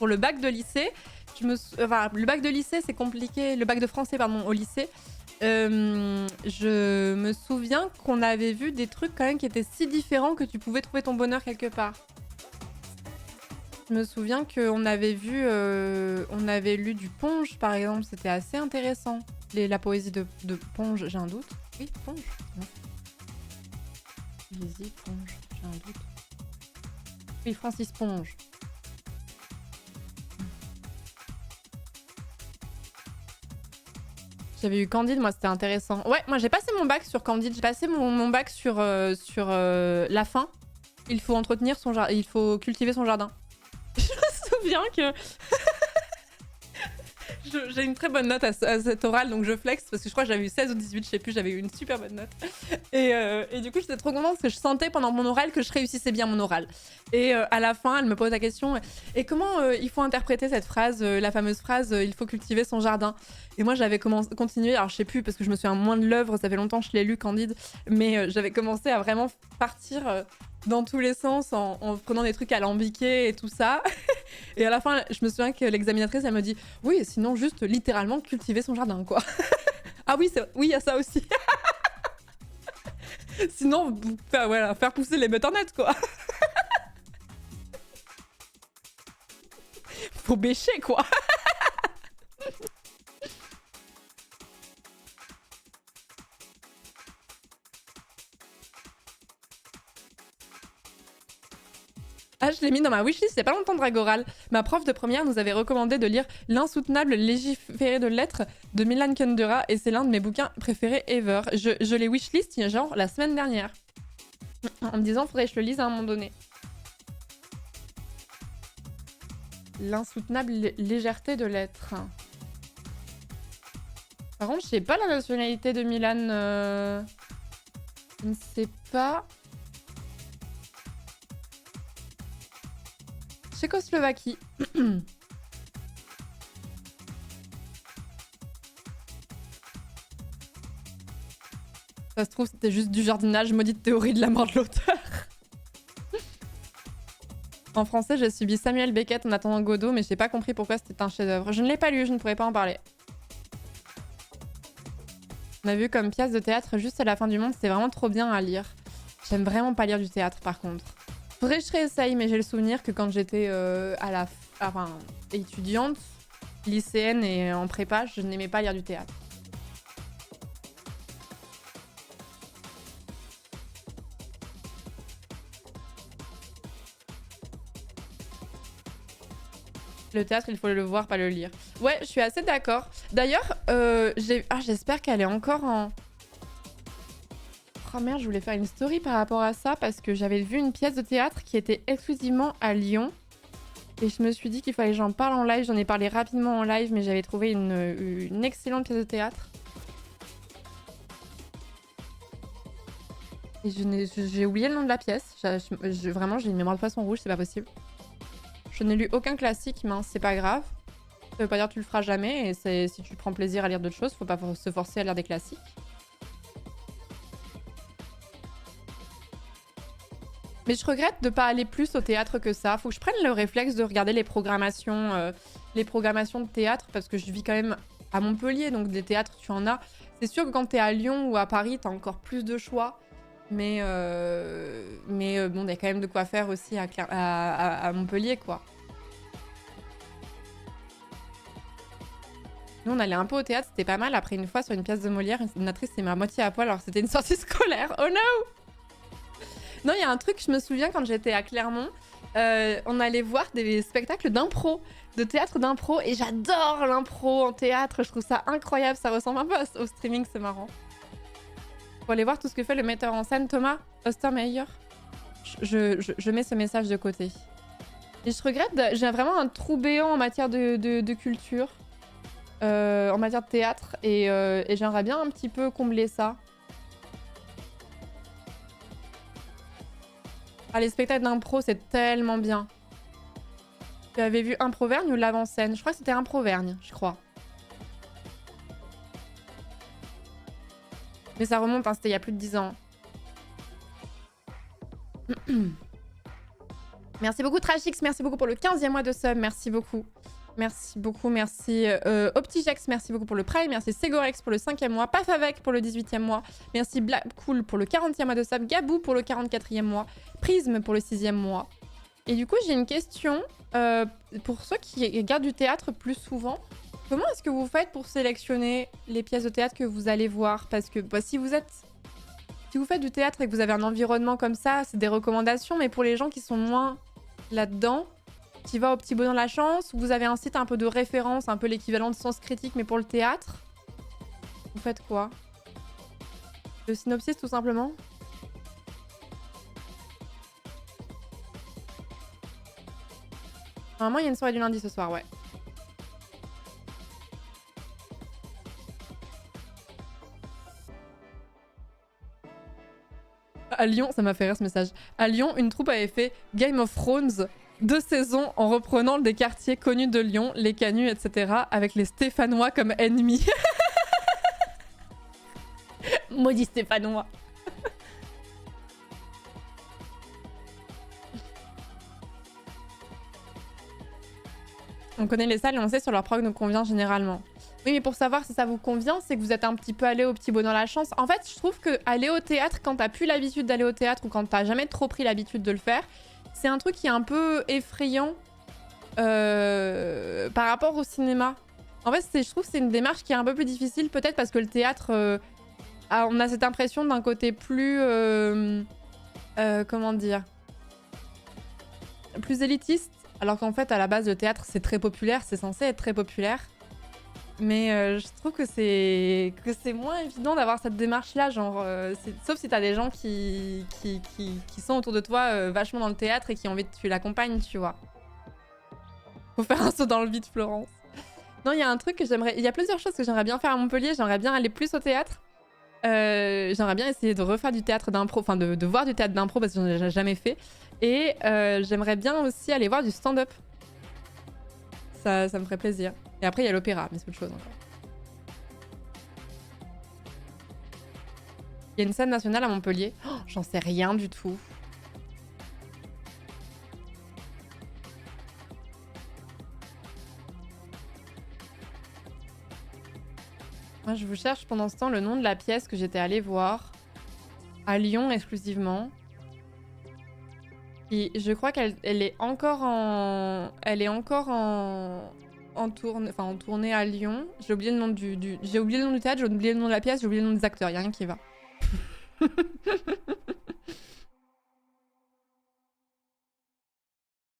le bac de lycée, le bac de lycée c'est compliqué, le bac de français pardon au lycée. Je me souviens qu'on avait vu des trucs quand même qui étaient si différents que tu pouvais trouver ton bonheur quelque part. Je me souviens qu'on avait vu, on avait lu du Ponge par exemple, c'était assez intéressant. La poésie de Ponge, j'ai un doute. Oui, Ponge. Non. Poésie, Ponge, j'ai un doute. Oui, Francis Ponge. J'avais eu Candide, moi c'était intéressant. Ouais, moi j'ai passé mon bac sur Candide, j'ai passé mon bac sur, la faim. Il faut entretenir son jardin, il faut cultiver son jardin. Je me souviens que j'ai une très bonne note à cet oral, donc je flex parce que je crois que j'avais eu 16 ou 18, je sais plus, j'avais eu une super bonne note. Et du coup, j'étais trop contente parce que je sentais pendant mon oral que je réussissais bien mon oral. Et à la fin, elle me pose la question et comment il faut interpréter cette phrase, la fameuse phrase il faut cultiver son jardin. Et moi, j'avais continué, alors je sais plus parce que je me souviens moins de l'œuvre, ça fait longtemps que je l'ai lu, Candide, mais j'avais commencé à vraiment partir dans tous les sens en prenant des trucs alambiqués et tout ça. Et à la fin, je me souviens que l'examinatrice, elle me dit oui, sinon juste littéralement cultiver son jardin, quoi. Ah oui, oui, il y a ça aussi. Sinon, voilà, faire pousser les butternuts, quoi. Faut bêcher, quoi. Ah, je l'ai mis dans ma wishlist il y a pas longtemps, Dragoral. Ma prof de première nous avait recommandé de lire L'insoutenable légiféré de lettres de Milan Kundera et c'est l'un de mes bouquins préférés ever. Je l'ai wishlist genre la semaine dernière. En me disant faudrait que je le lise à un moment donné. L'insoutenable légèreté de l'être. Par contre, je sais pas la nationalité de Milan. Je ne sais pas. Tchécoslovaquie. Ça se trouve, c'était juste du jardinage, maudite théorie de la mort de l'auteur. En français, j'ai subi Samuel Beckett en attendant Godot, mais j'ai pas compris pourquoi c'était un chef-d'œuvre. Je ne l'ai pas lu, je ne pourrais pas en parler. On a vu comme pièce de théâtre juste à la fin du monde, c'était vraiment trop bien à lire. J'aime vraiment pas lire du théâtre par contre. Faudrait que je réessaye, mais j'ai le souvenir que quand j'étais étudiante, lycéenne et en prépa, je n'aimais pas lire du théâtre. Le théâtre, il faut le voir, pas le lire. Ouais, je suis assez d'accord. D'ailleurs, j'espère qu'elle est encore en... Oh merde, je voulais faire une story par rapport à ça parce que j'avais vu une pièce de théâtre qui était exclusivement à Lyon. Et je me suis dit qu'il fallait que j'en parle en live. J'en ai parlé rapidement en live, mais j'avais trouvé une excellente pièce de théâtre. Et j'ai oublié le nom de la pièce. Vraiment, j'ai une mémoire de poisson rouge, c'est pas possible. Je n'ai lu aucun classique, mince, c'est pas grave. Ça veut pas dire que tu le feras jamais. Et si tu prends plaisir à lire d'autres choses, faut pas se forcer à lire des classiques. Mais je regrette de pas aller plus au théâtre que ça. Faut que je prenne le réflexe de regarder les programmations de théâtre parce que je vis quand même à Montpellier, donc des théâtres, tu en as. C'est sûr que quand t'es à Lyon ou à Paris, t'as encore plus de choix. Mais bon, il y a quand même de quoi faire aussi à Montpellier, quoi. Nous, on allait un peu au théâtre, c'était pas mal. Après, une fois, sur une pièce de Molière, une actrice s'est mise à moitié à poil, alors c'était une sortie scolaire. Oh no! Non, il y a un truc, je me souviens, quand j'étais à Clermont, on allait voir des spectacles d'impro, de théâtre d'impro, et j'adore l'impro en théâtre, je trouve ça incroyable, ça ressemble un peu au streaming, c'est marrant. Faut aller voir tout ce que fait le metteur en scène, Thomas Ostermeyer. Je mets ce message de côté. Et je regrette, j'ai vraiment un trou béant en matière de culture, en matière de théâtre, et j'aimerais bien un petit peu combler ça. Ah, les spectacles d'impro, c'est tellement bien. Tu avais vu Improvergne ou l'avant-scène? Je crois que c'était Improvergne, je crois. Mais ça remonte, hein, c'était il y a plus de 10 ans. Merci beaucoup Trashix, merci beaucoup pour le 15e mois de sub, merci beaucoup. Merci beaucoup, merci Optigex, merci beaucoup pour le Prime, merci Segorex pour le 5e mois, Pafavec pour le 18e mois, merci Blackcool pour le 40e mois de sub, Gabou pour le 44e mois, Prism pour le 6e mois. Et du coup, j'ai une question. pour ceux qui regardent du théâtre plus souvent, comment est-ce que vous faites pour sélectionner les pièces de théâtre que vous allez voir? Parce que bah, si vous faites du théâtre et que vous avez un environnement comme ça, c'est des recommandations, mais pour les gens qui sont moins là-dedans, qui va au Petit Bonheur de la Chance, vous avez un site un peu de référence, un peu l'équivalent de Sens Critique, mais pour le théâtre, vous faites quoi? Le synopsis, tout simplement? Normalement, il y a une soirée du lundi ce soir, ouais. À Lyon, ça m'a fait rire ce message. À Lyon, une troupe avait fait Game of Thrones 2 saisons en reprenant des quartiers connus de Lyon, les canuts, etc., avec les Stéphanois comme ennemis. Maudit Stéphanois. On connaît les salles et on sait sur leur prog nous convient généralement. Oui, mais pour savoir si ça vous convient, c'est que vous êtes un petit peu allé au Petit Bonheur la Chance. En fait, je trouve que aller au théâtre, quand t'as plus l'habitude d'aller au théâtre ou quand t'as jamais trop pris l'habitude de le faire, c'est un truc qui est un peu effrayant par rapport au cinéma. En fait, je trouve que c'est une démarche qui est un peu plus difficile, peut-être parce que le théâtre, on a cette impression d'un côté plus... comment dire, plus élitiste. Alors qu'en fait, à la base, le théâtre, c'est très populaire, c'est censé être très populaire. Mais je trouve que c'est moins évident d'avoir cette démarche-là. Genre, sauf si t'as des gens qui sont autour de toi vachement dans le théâtre et qui ont envie que tu l'accompagnes, tu vois. Faut faire un saut dans le vide, Florence. Non, il y a un truc que j'aimerais... Il y a plusieurs choses que j'aimerais bien faire à Montpellier. J'aimerais bien aller plus au théâtre. J'aimerais bien essayer de refaire du théâtre d'impro, enfin de voir du théâtre d'impro parce que j'en ai jamais fait. Et j'aimerais bien aussi aller voir du stand-up. Ça me ferait plaisir. Et après, il y a l'opéra, mais c'est autre chose encore. Il y a une scène nationale à Montpellier. Oh, j'en sais rien du tout. Moi, je vous cherche pendant ce temps le nom de la pièce que j'étais allée voir. À Lyon exclusivement. Et je crois qu'elle est encore en... Elle est encore en tournée à Lyon. J'ai oublié le nom j'ai oublié le nom du théâtre, j'ai oublié le nom de la pièce, j'ai oublié le nom des acteurs. Il y a rien qui va.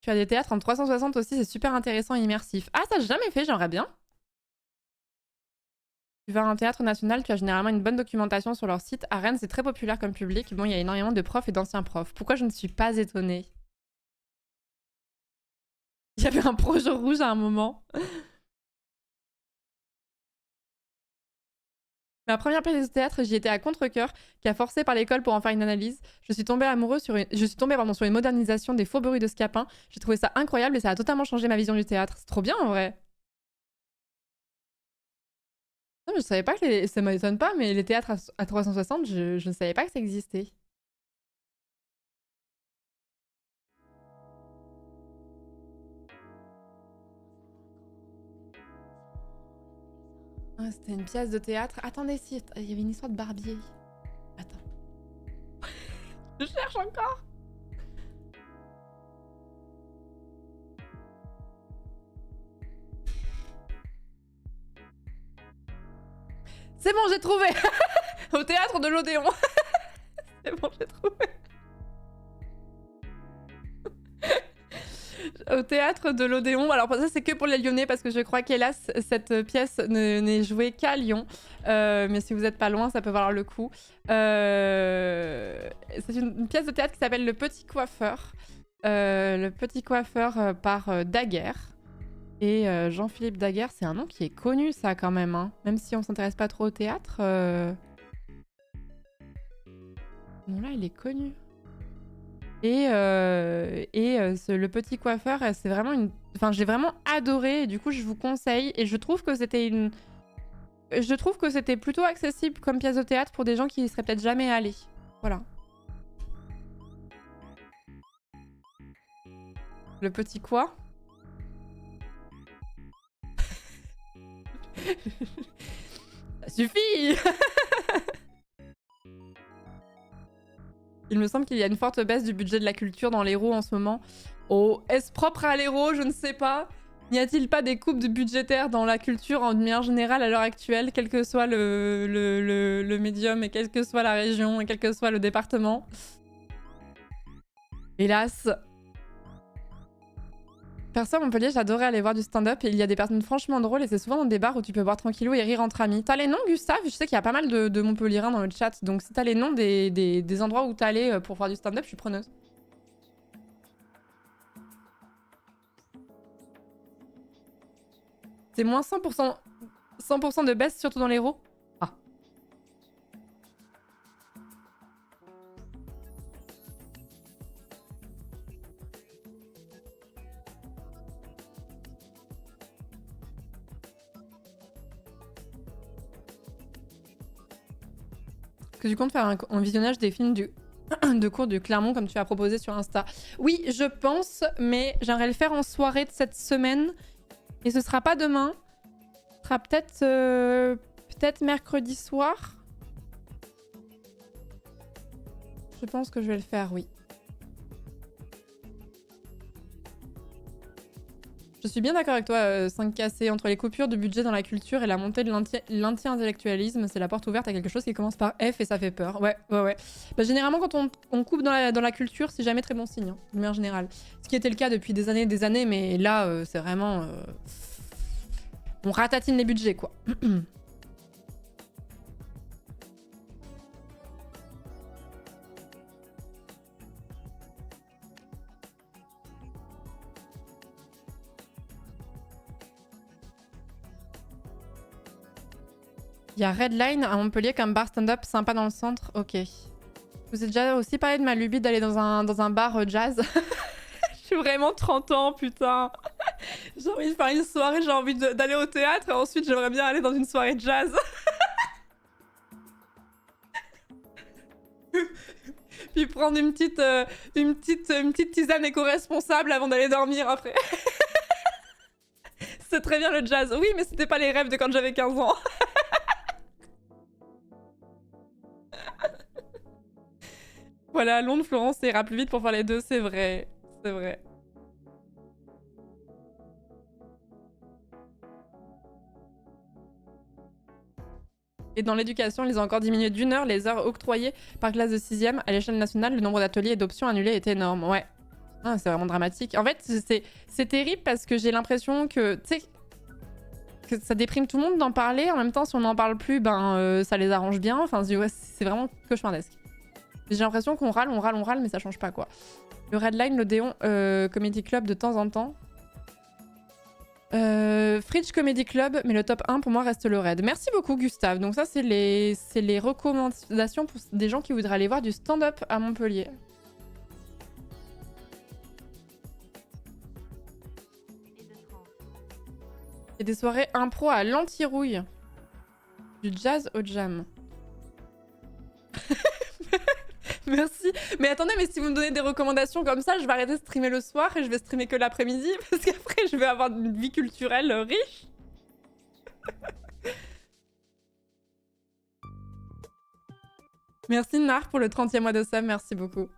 Tu as des théâtres en 360 aussi, c'est super intéressant et immersif. Ah, ça j'ai jamais fait, j'aimerais bien. Tu vas à un théâtre national, tu as généralement une bonne documentation sur leur site. À Rennes, c'est très populaire comme public. Bon, il y a énormément de profs et d'anciens profs. Pourquoi je ne suis pas étonnée? Il y avait un projet rouge à un moment. Ma première pièce de théâtre, j'y étais à contre-cœur, qui a forcé par l'école pour en faire une analyse. Je suis tombée sur une modernisation des Fourberies de Scapin. J'ai trouvé ça incroyable et ça a totalement changé ma vision du théâtre. C'est trop bien en vrai. Non, mais je savais pas que ça m'étonne pas, mais les théâtres à 360, je ne savais pas que ça existait. Ah, c'était une pièce de théâtre. Attendez, si, il y avait une histoire de barbier. Attends. Je cherche encore. C'est bon, j'ai trouvé. Au théâtre de l'Odéon. C'est bon, j'ai trouvé. Au théâtre de l'Odéon. Alors ça c'est que pour les Lyonnais parce que je crois qu'hélas cette pièce n'est jouée qu'à Lyon. Mais si vous n'êtes pas loin, ça peut valoir le coup. C'est une pièce de théâtre qui s'appelle Le Petit Coiffeur. Le Petit Coiffeur par Daguerre. Et Jean-Philippe Daguerre, c'est un nom qui est connu ça quand même. Hein. Même si on s'intéresse pas trop au théâtre. Non là il est connu. Et Le Petit Coiffeur, c'est vraiment une... Enfin, j'ai vraiment adoré, et du coup, je vous conseille. Et je trouve que c'était une... Je trouve que c'était plutôt accessible comme pièce de théâtre pour des gens qui y seraient peut-être jamais allés. Voilà. Le Petit quoi? Ça suffit. Il me semble qu'il y a une forte baisse du budget de la culture dans l'Hérault en ce moment. Oh, est-ce propre à l'héros? Je ne sais pas. N'y a-t-il pas des coupes budgétaires dans la culture en manière générale à l'heure actuelle, quel que soit le médium et quelle que soit la région et quel que soit le département? Hélas. Perso, à Montpellier, j'adorais aller voir du stand-up et il y a des personnes franchement drôles et c'est souvent dans des bars où tu peux boire tranquillou et rire entre amis. T'as les noms, Gustave? Je sais qu'il y a pas mal de Montpelliérains dans le chat, donc si t'as les noms des endroits où t'es allé pour voir du stand-up, je suis preneuse. C'est moins 100% de baisse, surtout dans l'héros. Ah. Est-ce que tu comptes faire un visionnage des films de cours du Clermont comme tu as proposé sur Insta? Oui, je pense, mais j'aimerais le faire en soirée de cette semaine. Et ce sera pas demain. Ce sera peut-être mercredi soir. Je pense que je vais le faire, oui. Je suis bien d'accord avec toi, 5KC. Entre les coupures de budget dans la culture et la montée de l'anti-intellectualisme, c'est la porte ouverte à quelque chose qui commence par F et ça fait peur. Ouais. Bah, généralement, quand on coupe dans la culture, c'est jamais très bon signe, hein, de manière générale. Ce qui était le cas depuis des années, mais là, c'est vraiment... on ratatine les budgets, quoi. Il y a Redline à Montpellier comme bar stand-up sympa dans le centre. Ok. Vous avez déjà aussi parlé de ma lubie d'aller dans un bar jazz. Je suis vraiment 30 ans, putain. J'ai envie de faire une soirée, j'ai envie d'aller au théâtre et ensuite j'aimerais bien aller dans une soirée jazz. Puis prendre une petite tisane éco-responsable avant d'aller dormir après. C'est très bien le jazz. Oui, mais c'était pas les rêves de quand j'avais 15 ans. Voilà, Londres, Florence, ça ira plus vite pour faire les deux, c'est vrai. C'est vrai. Et dans l'éducation, ils ont encore diminué d'1 heure les heures octroyées par classe de 6ème. À l'échelle nationale, le nombre d'ateliers et d'options annulés est énorme. Ouais. Ah, c'est vraiment dramatique. En fait, c'est terrible parce que j'ai l'impression que, tu sais, que ça déprime tout le monde d'en parler. En même temps, si on n'en parle plus, ben, ça les arrange bien. Enfin, ouais, c'est vraiment cauchemardesque. J'ai l'impression qu'on râle, mais ça change pas, quoi. Le Redline, l'Odéon Comedy Club de temps en temps. Fridge Comedy Club, mais le top 1 pour moi reste le Red. Merci beaucoup, Gustave. Donc ça, c'est les recommandations pour des gens qui voudraient aller voir du stand-up à Montpellier. Et des soirées impro à l'anti-rouille. Du jazz au jam. Merci. Mais attendez, mais si vous me donnez des recommandations comme ça, je vais arrêter de streamer le soir et je vais streamer que l'après-midi parce qu'après, je vais avoir une vie culturelle riche. Merci Nar pour le 30e mois de sub, merci beaucoup.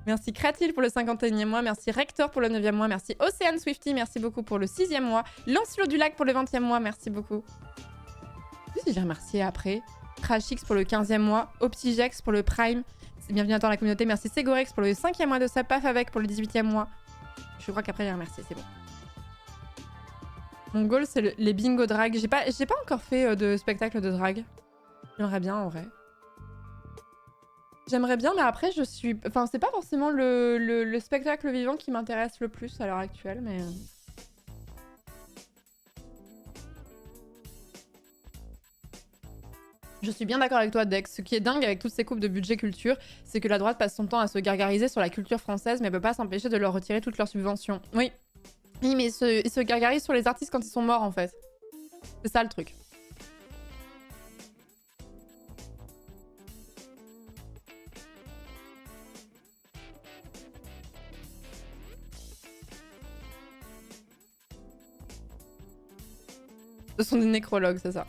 Merci Kratil pour le 51e mois, merci Rector pour le 9e mois, merci Océane Swifty, merci beaucoup pour le 6e mois, Lancelot du Lac pour le 20e mois, merci beaucoup. Si j'ai remercié après. Trashix pour le 15e mois, Optigex pour le Prime, bienvenue à toi dans la communauté, merci Segorex pour le 5e mois de sub, Paf avec pour le 18e mois. Je crois qu'après j'ai remercié, c'est bon. Mon goal c'est les bingo drag, j'ai pas encore fait de spectacle de drag. J'aimerais bien en vrai. J'aimerais bien, mais après, je suis... Enfin, c'est pas forcément le spectacle vivant qui m'intéresse le plus à l'heure actuelle, mais... Je suis bien d'accord avec toi, Dex. Ce qui est dingue avec toutes ces coupes de budget culture, c'est que la droite passe son temps à se gargariser sur la culture française, mais peut pas s'empêcher de leur retirer toutes leurs subventions. Oui. Oui, mais ils se gargarisent sur les artistes quand ils sont morts, en fait. C'est ça, le truc. Ce sont des nécrologues, c'est ça.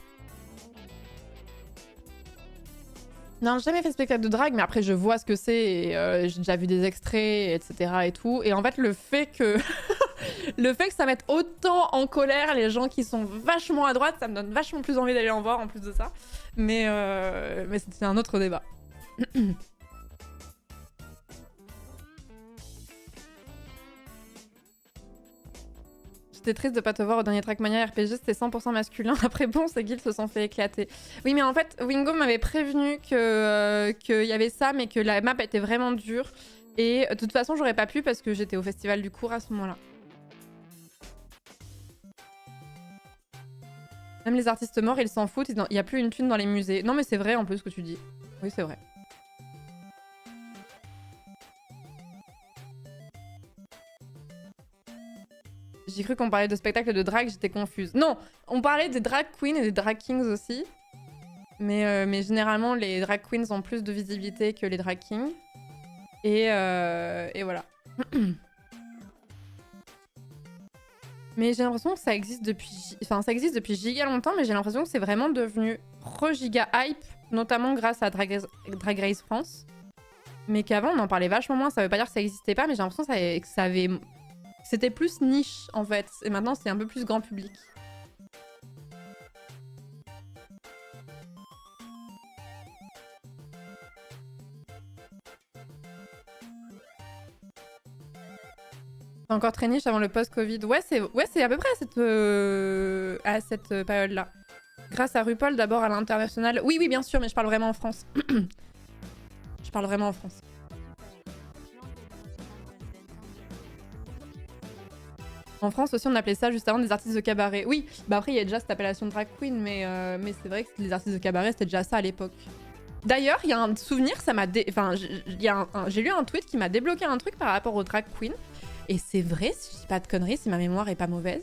Non, j'ai jamais fait de spectacle de drague, mais après je vois ce que c'est et j'ai déjà vu des extraits, etc. et tout. Et en fait, le fait que le fait que ça mette autant en colère les gens qui sont vachement à droite, ça me donne vachement plus envie d'aller en voir en plus de ça. Mais c'est un autre débat. J'étais triste de pas te voir au dernier Trackmania RPG, c'était 100% masculin. Après bon, ces guilds se sont fait éclater. Oui, mais en fait, Wingo m'avait prévenu qu'il y avait ça, mais que la map était vraiment dure. Et de toute façon, j'aurais pas pu parce que j'étais au festival du cours à ce moment-là. Même les artistes morts, ils s'en foutent, il y a plus une thune dans les musées. Non mais c'est vrai en plus ce que tu dis. Oui, c'est vrai. J'ai cru qu'on parlait de spectacle de drag, j'étais confuse. Non, on parlait des drag queens et des drag kings aussi. Mais généralement, les drag queens ont plus de visibilité que les drag kings. Et voilà. Mais j'ai l'impression que ça existe depuis... Enfin, ça existe depuis giga longtemps, mais j'ai l'impression que c'est vraiment devenu re-giga hype, notamment grâce à Drag Race France. Mais qu'avant, on en parlait vachement moins. Ça veut pas dire que ça existait pas, mais j'ai l'impression que ça avait... C'était plus niche, en fait. Et maintenant, c'est un peu plus grand public. C'est encore très niche avant le post-Covid. Ouais, c'est à peu près à cette période-là. Grâce à RuPaul, d'abord à l'international. Oui, oui, bien sûr, mais je parle vraiment en France. Je parle vraiment en France. En France aussi, on appelait ça juste avant des artistes de cabaret. Oui, bah après, il y a déjà cette appellation de drag queen, mais c'est vrai que les artistes de cabaret, c'était déjà ça à l'époque. D'ailleurs, il y a un souvenir, ça m'a... Enfin, j'ai lu un tweet qui m'a débloqué un truc par rapport aux drag queens. Et c'est vrai, si je dis pas de conneries, si ma mémoire est pas mauvaise,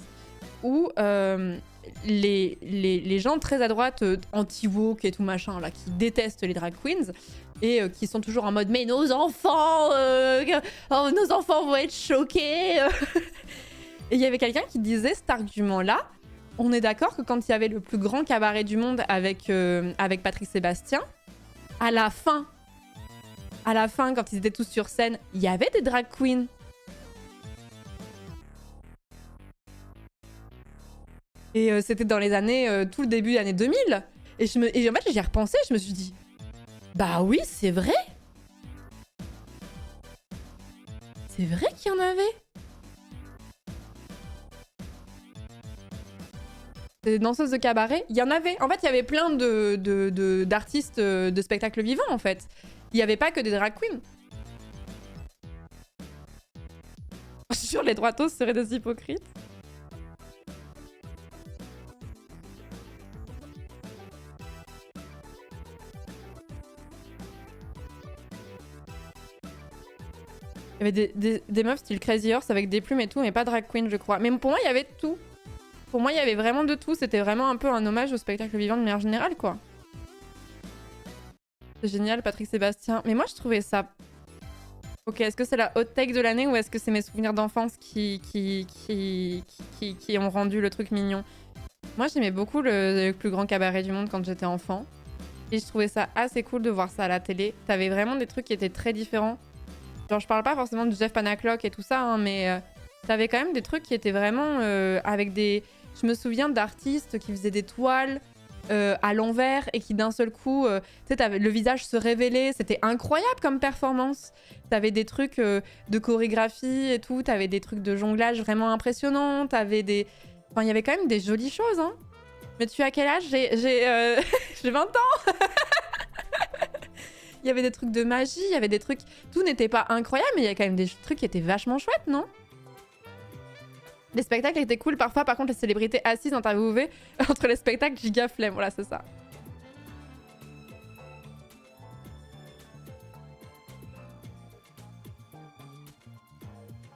où les gens très à droite, anti-woke et tout machin, là, qui détestent les drag queens, et qui sont toujours en mode « Mais nos enfants nos enfants vont être choqués !» Et il y avait quelqu'un qui disait cet argument-là. On est d'accord que quand il y avait le plus grand cabaret du monde avec Patrick Sébastien, à la fin, quand ils étaient tous sur scène, il y avait des drag queens. Et c'était dans les années, tout le début des années 2000. Et en fait, j'y ai repensé, je me suis dit, bah oui, c'est vrai. C'est vrai qu'il y en avait. Des danseuses de cabaret, il y en avait. En fait, il y avait plein d'artistes de spectacles vivants, en fait. Il n'y avait pas que des drag queens. Je suis sûre, les droitos seraient des hypocrites. Il y avait des meufs style Crazy Horse avec des plumes et tout, mais pas drag queen, je crois. Mais pour moi, il y avait tout. Pour moi, il y avait vraiment de tout. C'était vraiment un peu un hommage au spectacle vivant de manière générale, quoi. C'est génial, Patrick Sébastien. Mais moi, je trouvais ça... Ok, est-ce que c'est la hot take de l'année ou est-ce que c'est mes souvenirs d'enfance qui ont rendu le truc mignon? Moi, j'aimais beaucoup le plus grand cabaret du monde quand j'étais enfant. Et je trouvais ça assez cool de voir ça à la télé. T'avais vraiment des trucs qui étaient très différents. Genre, je parle pas forcément de Jeff Panaclock et tout ça, hein, mais t'avais quand même des trucs qui étaient vraiment avec des... Je me souviens d'artistes qui faisaient des toiles à l'envers et qui d'un seul coup, tu sais, le visage se révélait. C'était incroyable comme performance. T'avais des trucs de chorégraphie et tout. T'avais des trucs de jonglage vraiment impressionnants. T'avais des... Enfin, il y avait quand même des jolies choses, hein. Mais tu as quel âge? J'ai 20 ans. Il y avait des trucs de magie, il y avait des trucs... Tout n'était pas incroyable, mais il y a quand même des trucs qui étaient vachement chouettes, non? Les spectacles étaient cool parfois, par contre, les célébrités assises interviewées entre les spectacles, giga flemme, voilà, c'est ça.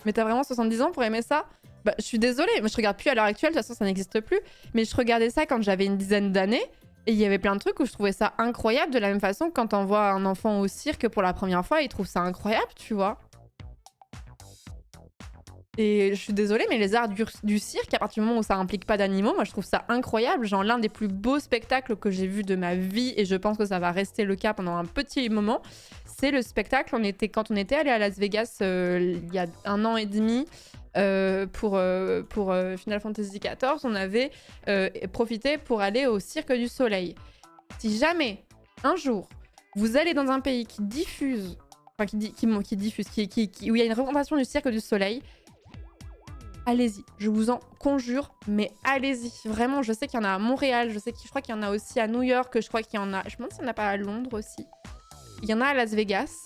Mais t'as vraiment 70 ans pour aimer ça? Bah, je suis désolée, mais je regarde plus à l'heure actuelle, de toute façon, ça n'existe plus. Mais je regardais ça quand j'avais une dizaine d'années. Et il y avait plein de trucs où je trouvais ça incroyable, de la même façon que quand on voit un enfant au cirque pour la première fois, il trouve ça incroyable, tu vois. Et je suis désolée, mais les arts du cirque, à partir du moment où ça implique pas d'animaux, moi je trouve ça incroyable. Genre l'un des plus beaux spectacles que j'ai vu de ma vie, et je pense que ça va rester le cas pendant un petit moment, c'est le spectacle. Quand on était allé à Las Vegas il y a 1 an et demi pour Final Fantasy XIV, on avait profité pour aller au Cirque du Soleil. Si jamais un jour vous allez dans un pays qui diffuse, enfin où il y a une représentation du Cirque du Soleil, allez-y, je vous en conjure, mais allez-y. Vraiment, je sais qu'il y en a à Montréal, je crois qu'il y en a aussi à New York, je crois qu'il y en a... Je me demande s'il n'y en a pas à Londres aussi. Il y en a à Las Vegas.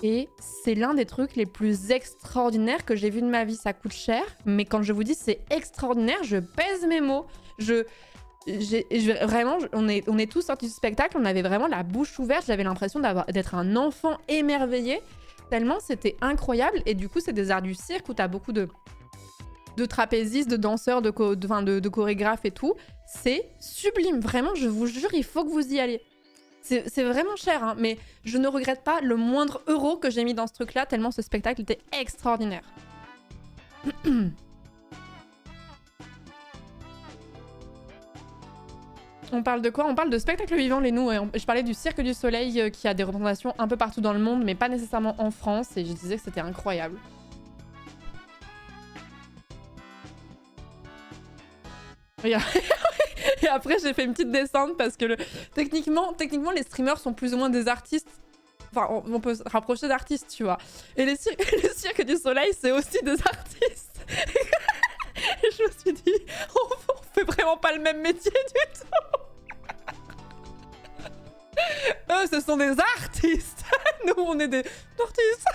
Et c'est l'un des trucs les plus extraordinaires que j'ai vu de ma vie. Ça coûte cher, mais quand je vous dis c'est extraordinaire, je pèse mes mots. Vraiment, on est tous sortis du spectacle, on avait vraiment la bouche ouverte. J'avais l'impression d'être un enfant émerveillé, tellement c'était incroyable. Et du coup, c'est des arts du cirque où t'as beaucoup de trapézistes, de danseurs, de chorégraphes et tout. C'est sublime, vraiment, je vous jure, il faut que vous y alliez. C'est vraiment cher, hein, mais je ne regrette pas le moindre euro que j'ai mis dans ce truc-là, tellement ce spectacle était extraordinaire. On parle de quoi? On parle de spectacle vivant, les nous. Je parlais du Cirque du Soleil qui a des représentations un peu partout dans le monde, mais pas nécessairement en France, et je disais que c'était incroyable. Et après, j'ai fait une petite descente parce que techniquement, les streamers sont plus ou moins des artistes. Enfin, on peut se rapprocher d'artistes, tu vois. Et le Cirque du Soleil, c'est aussi des artistes. Et je me suis dit, on fait vraiment pas le même métier du tout. Eux, ce sont des artistes. Nous, on est des artistes.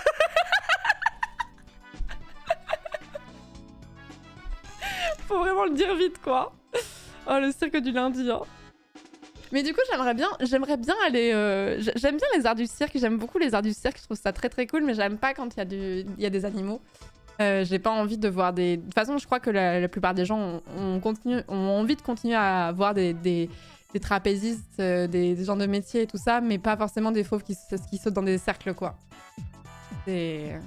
Faut vraiment le dire vite, quoi. Oh, le cirque du lundi, hein. Mais du coup, j'aimerais bien aller... J'aime bien les arts du cirque, j'aime beaucoup les arts du cirque, je trouve ça très très cool, mais j'aime pas quand il y a des animaux. J'ai pas envie de voir des... De toute façon, je crois que la plupart des gens ont envie de continuer à voir des trapézistes, des gens de métier et tout ça, mais pas forcément des fauves qui sautent dans des cercles, quoi. C'est...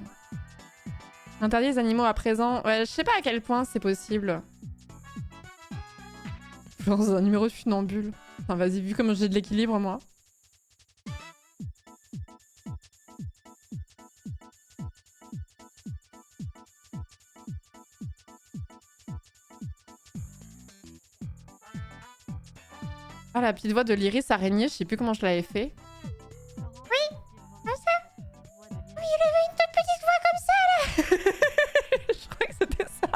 Interdire les animaux à présent... Ouais, je sais pas à quel point c'est possible. Genre un numéro de funambule. Enfin, vas-y, vu comme j'ai de l'équilibre, moi. Ah, la petite voix de l'Iris araignée, je sais plus comment je l'avais fait. Oui, comme ça. Oui, il avait une toute petite voix comme ça, là. Je crois que c'était ça.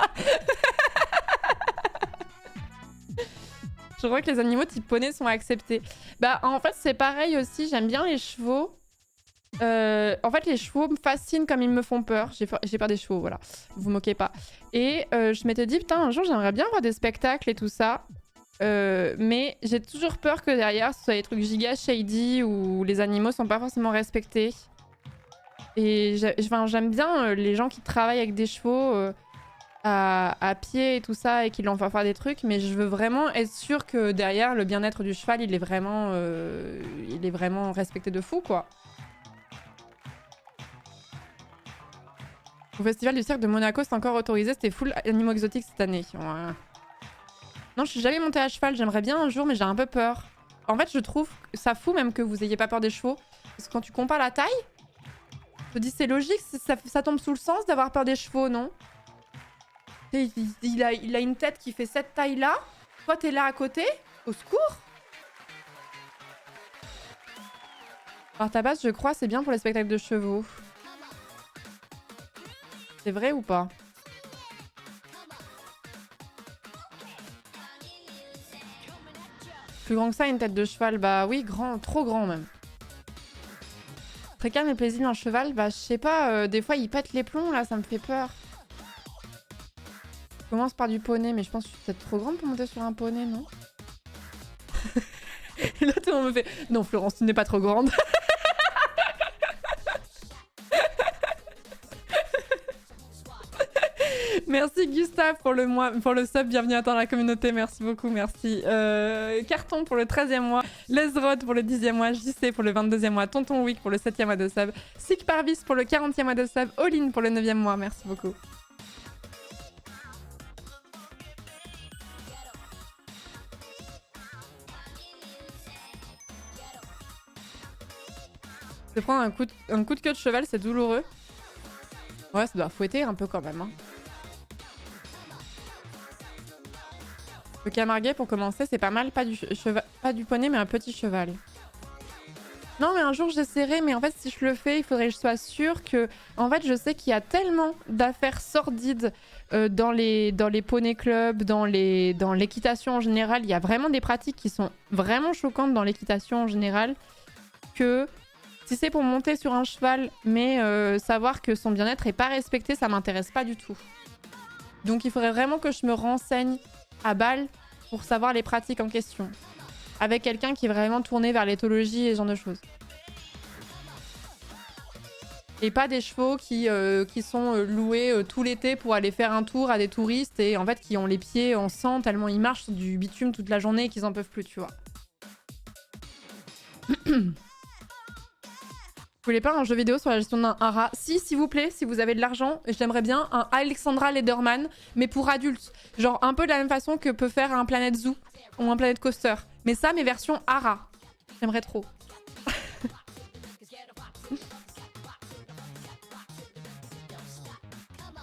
Je crois que les animaux type poney sont acceptés. Bah, en fait, c'est pareil aussi. J'aime bien les chevaux. En fait, les chevaux me fascinent comme ils me font peur. J'ai peur des chevaux, voilà. Vous vous moquez pas. Et je m'étais dit, putain, un jour, j'aimerais bien voir des spectacles et tout ça. Mais j'ai toujours peur que derrière, ce soit des trucs giga shady où les animaux sont pas forcément respectés. Et j'aime bien les gens qui travaillent avec des chevaux... à pied et tout ça et qu'il en va faire des trucs, mais je veux vraiment être sûre que derrière le bien-être du cheval il est vraiment respecté de fou, quoi. Au festival du cirque de Monaco c'est encore autorisé, c'était full animaux exotiques cette année. Ouais. Non, je suis jamais montée à cheval, j'aimerais bien un jour mais j'ai un peu peur. En fait je trouve ça fou même que vous ayez pas peur des chevaux, parce que quand tu compares la taille, je me dis c'est logique, ça tombe sous le sens d'avoir peur des chevaux, non? Il a une tête qui fait cette taille-là. Toi, t'es là à côté. Au secours. Alors, ta base, je crois, c'est bien pour les spectacles de chevaux. C'est vrai ou pas? Plus grand que ça, une tête de cheval? Bah oui, grand, trop grand même. Très calme et paisible un cheval? Bah, je sais pas, des fois, il pète les plombs, là, ça me fait peur. Je commence par du poney, mais je pense que je suis peut-être trop grande pour monter sur un poney, non? Et là, tout le monde me fait... Non, Florence, tu n'es pas trop grande. Merci Gustave pour le sub, bienvenue à toi dans la communauté, merci beaucoup, merci. Carton pour le 13e mois, Lesrod pour le 10e mois, JC pour le 22e mois, Tonton Wick pour le 7e mois de sub, Sick Parvis pour le 40e mois de sub, All-in pour le 9e mois, merci beaucoup. Se prendre un coup de queue de cheval, c'est douloureux. Ouais, ça doit fouetter un peu quand même. Hein. Le camarguais, pour commencer, c'est pas mal. Pas du poney, mais un petit cheval. Non, mais un jour j'essaierai, mais en fait, si je le fais, il faudrait que je sois sûre que... En fait, je sais qu'il y a tellement d'affaires sordides dans les poney clubs, dans l'équitation en général. Il y a vraiment des pratiques qui sont vraiment choquantes dans l'équitation en général. Que si c'est pour monter sur un cheval, mais savoir que son bien-être est pas respecté, ça m'intéresse pas du tout. Donc il faudrait vraiment que je me renseigne à Bâle pour savoir les pratiques en question. Avec quelqu'un qui est vraiment tourné vers l'éthologie et ce genre de choses. Et pas des chevaux qui sont loués tout l'été pour aller faire un tour à des touristes et en fait qui ont les pieds en sang tellement ils marchent sur du bitume toute la journée et qu'ils en peuvent plus, tu vois. Vous voulez pas un jeu vidéo sur la gestion d'un hara? Si, s'il vous plaît, si vous avez de l'argent, j'aimerais bien un Alexandra Lederman, mais pour adultes. Genre un peu de la même façon que peut faire un Planet Zoo ou un Planet Coaster. Mais ça, mes versions hara. J'aimerais trop.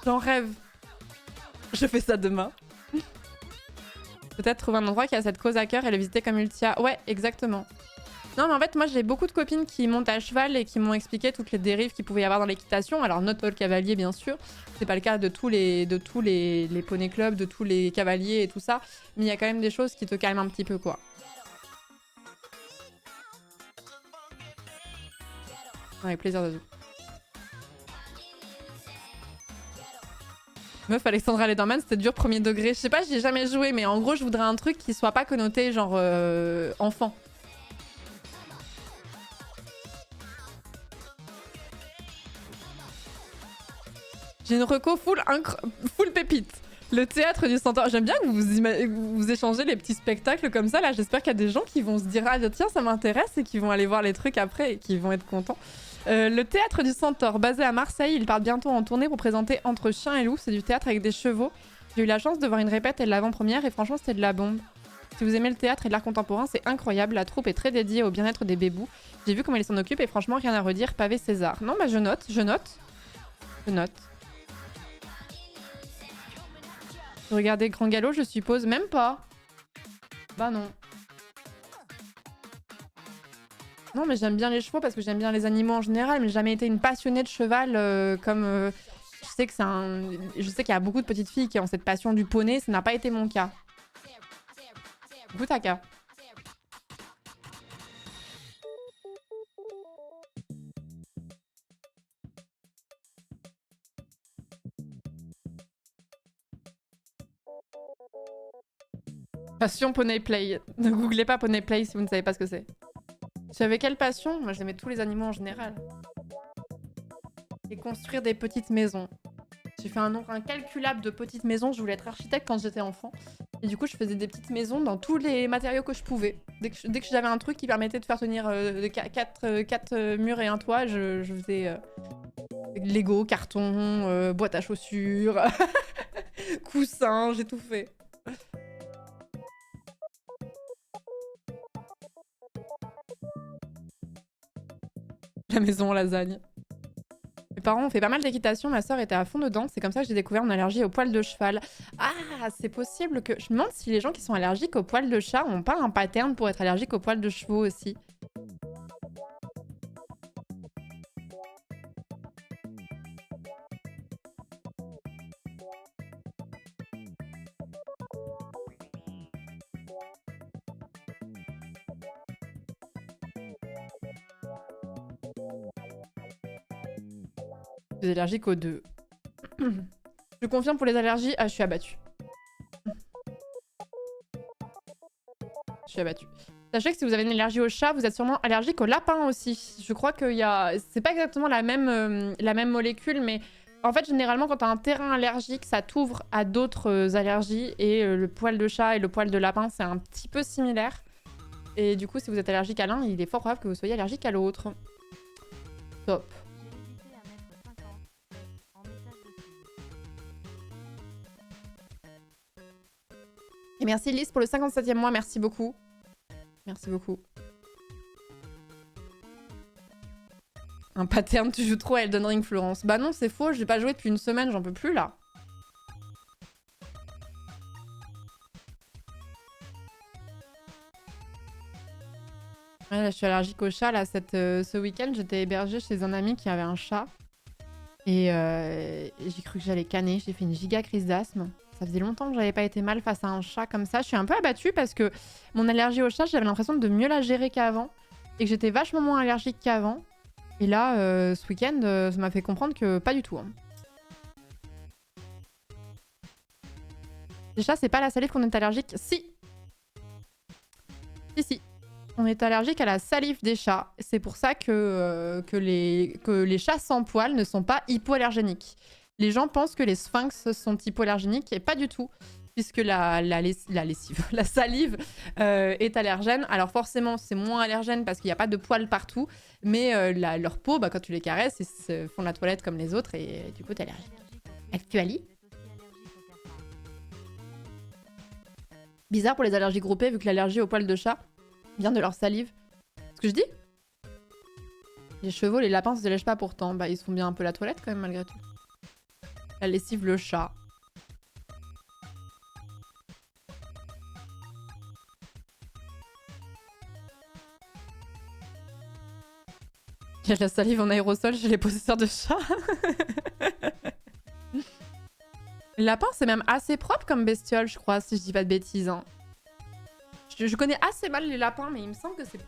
J'en rêve. Je fais ça demain. Peut-être trouver un endroit qui a cette cause à cœur et le visiter comme Ultia. Ouais, exactement. Non, mais en fait, moi, j'ai beaucoup de copines qui montent à cheval et qui m'ont expliqué toutes les dérives qu'il pouvait y avoir dans l'équitation. Alors, not all cavalier, bien sûr. C'est pas le cas de tous les poney clubs, de tous les cavaliers et tout ça. Mais il y a quand même des choses qui te calment un petit peu, quoi. Avec plaisir de Meuf, Alexandra Lederman, c'était dur premier degré. Je sais pas, j'y ai jamais joué, mais en gros, je voudrais un truc qui soit pas connoté genre enfant. J'ai une reco full pépite. Le théâtre du Centaure. J'aime bien que vous échangez les petits spectacles comme ça. Là, j'espère qu'il y a des gens qui vont se dire ah tiens, ça m'intéresse et qui vont aller voir les trucs après et qui vont être contents. Le théâtre du Centaure, basé à Marseille, il part bientôt en tournée pour présenter Entre chiens et loups. C'est du théâtre avec des chevaux. J'ai eu la chance de voir une répète et de l'avant-première et franchement, c'était de la bombe. Si vous aimez le théâtre et l'art contemporain, c'est incroyable. La troupe est très dédiée au bien-être des bébous. J'ai vu comment ils s'en occupent et franchement, rien à redire. Pavé César. Non, bah je note. Regardez Grand Galop, je suppose. Même pas. Bah non. Non, mais j'aime bien les chevaux parce que j'aime bien les animaux en général, mais j'ai jamais été une passionnée de cheval comme... je sais que je sais qu'il y a beaucoup de petites filles qui ont cette passion du poney, ça n'a pas été mon cas. Goutaka. Passion Poney Play. Ne googlez pas Poney Play si vous ne savez pas ce que c'est. J'avais quelle passion? Moi, j'aimais tous les animaux en général. Et construire des petites maisons. J'ai fait un nombre incalculable de petites maisons. Je voulais être architecte quand j'étais enfant. Et du coup, je faisais des petites maisons dans tous les matériaux que je pouvais. Dès que j'avais un truc qui permettait de faire tenir 4 murs et un toit, je faisais Lego, carton, boîte à chaussures, coussins, j'ai tout fait. La maison en lasagne. Mes parents ont fait pas mal d'équitation, ma soeur était à fond dedans. C'est comme ça que j'ai découvert mon allergie aux poils de cheval. Ah, c'est possible que... Je me demande si les gens qui sont allergiques aux poils de chat ont pas un pattern pour être allergiques aux poils de chevaux aussi. Je suis allergique aux deux. Je confirme pour les allergies. Ah, je suis abattue. Je suis abattue. Sachez que si vous avez une allergie au chat, vous êtes sûrement allergique au lapin aussi. Je crois qu'il y a... C'est pas exactement la même molécule, mais en fait, généralement, quand t'as un terrain allergique, ça t'ouvre à d'autres allergies. Et le poil de chat et le poil de lapin, c'est un petit peu similaire. Et du coup, si vous êtes allergique à l'un, il est fort probable que vous soyez allergique à l'autre. Top. Et merci Lys pour le 57e mois, merci beaucoup. Merci beaucoup. Un pattern, tu joues trop à Elden Ring, Florence. Bah non, c'est faux, j'ai pas joué depuis une semaine, j'en peux plus là. Ouais, là, je suis allergique au chat. Là, ce week-end, j'étais hébergée chez un ami qui avait un chat. Et j'ai cru que j'allais canner. J'ai fait une giga crise d'asthme. Ça faisait longtemps que j'avais pas été mal face à un chat comme ça. Je suis un peu abattue parce que mon allergie au chat, j'avais l'impression de mieux la gérer qu'avant. Et que j'étais vachement moins allergique qu'avant. Et là, ce week-end, ça m'a fait comprendre que pas du tout. Hein. Les chats, c'est pas la salive qu'on est allergique. Si. Si. On est allergique à la salive des chats. C'est pour ça que les chats sans poils ne sont pas hypoallergéniques. Les gens pensent que les sphinx sont hypoallergéniques et pas du tout. Puisque la salive est allergène. Alors forcément, c'est moins allergène parce qu'il n'y a pas de poils partout. Mais leur peau, bah, quand tu les caresses, ils se font la toilette comme les autres et du coup, t'es allergique. Actuali. Bizarre pour les allergies groupées vu que l'allergie aux poils de chat vient de leur salive. Ce que je dis? Les chevaux, les lapins, ça se lèche pas pourtant. Bah, ils se font bien un peu la toilette quand même, malgré tout. La lessive, le chat. Il y a de la salive en aérosol chez les possesseurs de chats. Le lapin, c'est même assez propre comme bestiole, je crois, si je dis pas de bêtises. Hein. Je connais assez mal les lapins, mais il me semble que c'est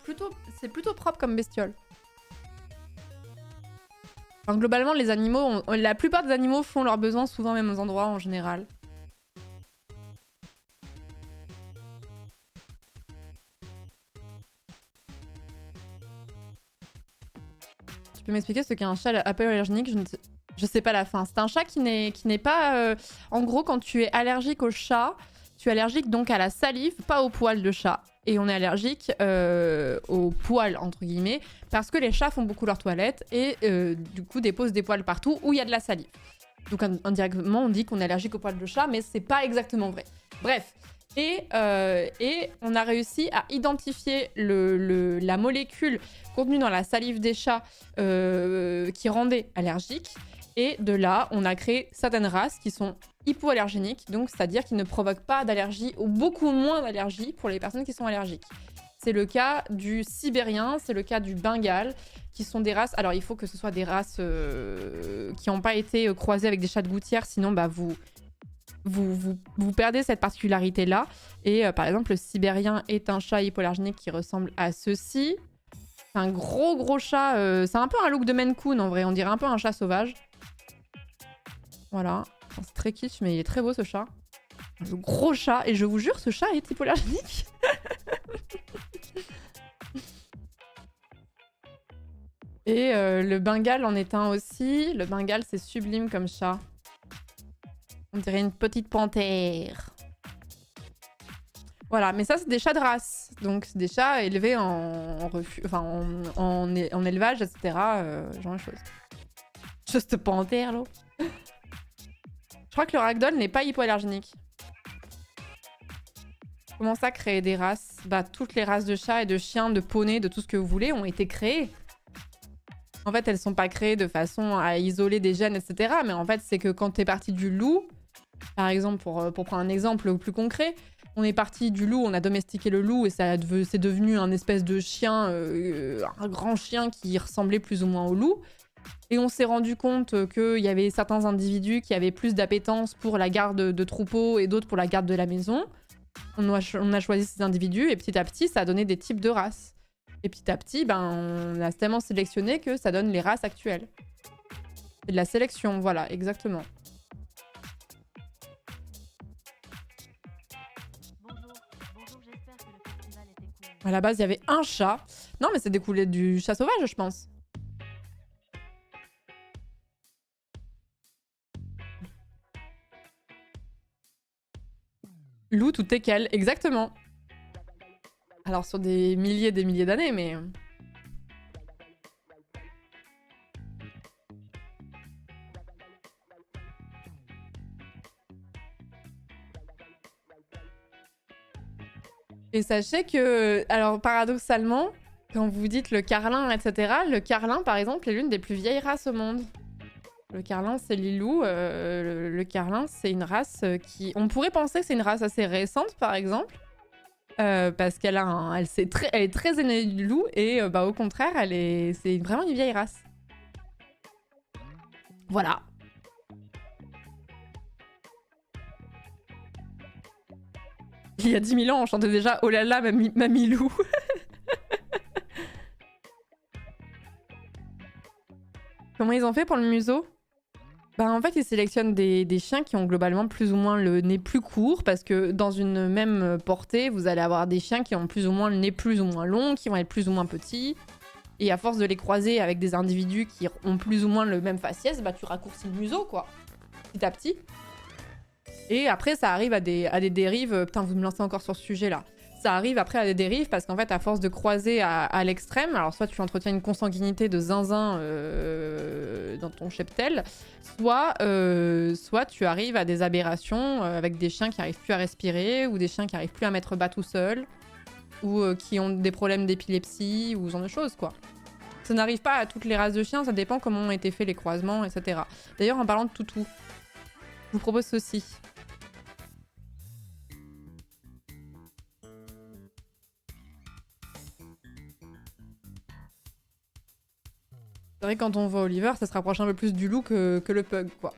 plutôt propre comme bestiole. Enfin, globalement, les animaux, la plupart des animaux font leurs besoins souvent aux mêmes endroits en général. Tu peux m'expliquer ce qu'est un chat hypoallergénique? Je sais pas la fin. C'est un chat qui n'est pas... En gros, quand tu es allergique au chat, tu es allergique donc à la salive, pas aux poils de chat. Et on est allergique aux poils, entre guillemets, parce que les chats font beaucoup leur toilette et du coup déposent des poils partout où il y a de la salive. Donc indirectement, on dit qu'on est allergique aux poils de chat, mais c'est pas exactement vrai. Bref. Et on a réussi à identifier la molécule contenue dans la salive des chats qui rendait allergique. Et de là, on a créé certaines races qui sont hypoallergéniques, donc c'est-à-dire qui ne provoquent pas d'allergie ou beaucoup moins d'allergie pour les personnes qui sont allergiques. C'est le cas du sibérien, c'est le cas du bengale, qui sont des races... Alors il faut que ce soit des races qui n'ont pas été croisées avec des chats de gouttière, sinon bah, vous perdez cette particularité-là. Et par exemple, le sibérien est un chat hypoallergénique qui ressemble à ceci. C'est un gros chat, c'est un peu un look de Maine Coon en vrai, on dirait un peu un chat sauvage. Voilà, c'est très kitsch, mais il est très beau ce chat. Le gros chat, et je vous jure, ce chat est hypoallergénique. Et le bengale en est un aussi. Le bengale, c'est sublime comme chat. On dirait une petite panthère. Voilà, mais ça, c'est des chats de race. Donc, c'est des chats élevés en élevage, etc. Genre de choses. Juste panthère, là. Je crois que le ragdoll n'est pas hypoallergénique. Comment ça, créer des races? Bah, toutes les races de chats et de chiens, de poneys, de tout ce que vous voulez, ont été créées. En fait, elles sont pas créées de façon à isoler des gènes, etc. Mais en fait, c'est que quand t'es parti du loup, par exemple, pour prendre un exemple plus concret, on est parti du loup, on a domestiqué le loup et c'est devenu un espèce de chien, un grand chien qui ressemblait plus ou moins au loup. Et on s'est rendu compte qu'il y avait certains individus qui avaient plus d'appétence pour la garde de troupeaux et d'autres pour la garde de la maison. On a choisi ces individus et petit à petit, ça a donné des types de races. Et petit à petit, ben, on a tellement sélectionné que ça donne les races actuelles. C'est de la sélection, voilà, exactement. À la base, il y avait un chat. Non, mais c'est découlé du chat sauvage, je pense. Loup tout teckel, exactement. Alors sur des milliers d'années, mais... Et sachez que, alors paradoxalement, Quand vous dites le carlin, etc., le carlin, par exemple, est l'une des plus vieilles races au monde. Le carlin, c'est Lilou. Le carlin, c'est une race qui... On pourrait penser que c'est une race assez récente, par exemple. Parce qu'elle a elle est très aînée du loup. Et au contraire, c'est vraiment une vieille race. Voilà. Il y a 10 000 ans, on chantait déjà « Oh là là, mamie loup ». Comment ils ont fait pour le museau? Bah en fait, ils sélectionnent des chiens qui ont globalement plus ou moins le nez plus court, parce que dans une même portée, vous allez avoir des chiens qui ont plus ou moins le nez plus ou moins long, qui vont être plus ou moins petits. Et à force de les croiser avec des individus qui ont plus ou moins le même faciès, bah tu raccourcis le museau, quoi. Petit à petit. Et après, ça arrive à des dérives... Putain, vous me lancez encore sur ce sujet-là. Ça arrive après à des dérives parce qu'en fait, à force de croiser à l'extrême, alors soit tu entretiens une consanguinité de zinzin dans ton cheptel, soit tu arrives à des aberrations avec des chiens qui n'arrivent plus à respirer ou des chiens qui n'arrivent plus à mettre bas tout seuls ou qui ont des problèmes d'épilepsie ou ce genre de choses, quoi. Ça n'arrive pas à toutes les races de chiens, ça dépend comment ont été faits les croisements, etc. D'ailleurs, en parlant de toutou, je vous propose ceci. C'est vrai que quand on voit Oliver, ça se rapproche un peu plus du loup que le pug, quoi.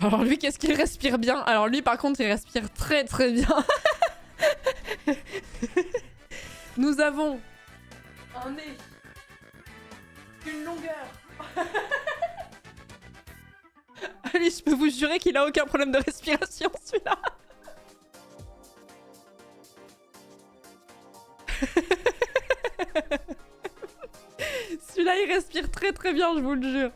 Alors lui, qu'est-ce qu'il respire bien? Alors lui, par contre, il respire très très bien. Nous avons un nez, une longueur. Allez, je peux vous jurer qu'il a aucun problème de respiration, celui-là. Celui-là, il respire très très bien, je vous le jure.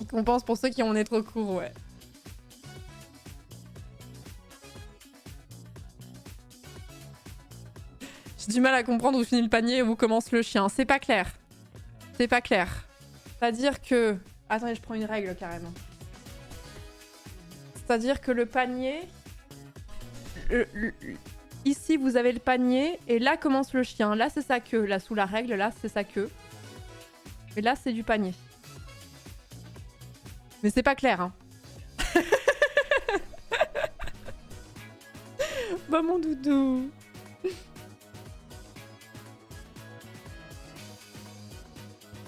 Il compense pour ceux qui ont le nez trop court, ouais. J'ai du mal à comprendre où finit le panier et où commence le chien. C'est pas clair. C'est pas clair. C'est-à-dire que... Attendez, je prends une règle carrément. C'est-à-dire que le panier... Ici, vous avez le panier et là commence le chien. Là, c'est sa queue. Là, sous la règle, là, c'est sa queue. Et là, c'est du panier. Mais c'est pas clair, hein. Bah, mon doudou.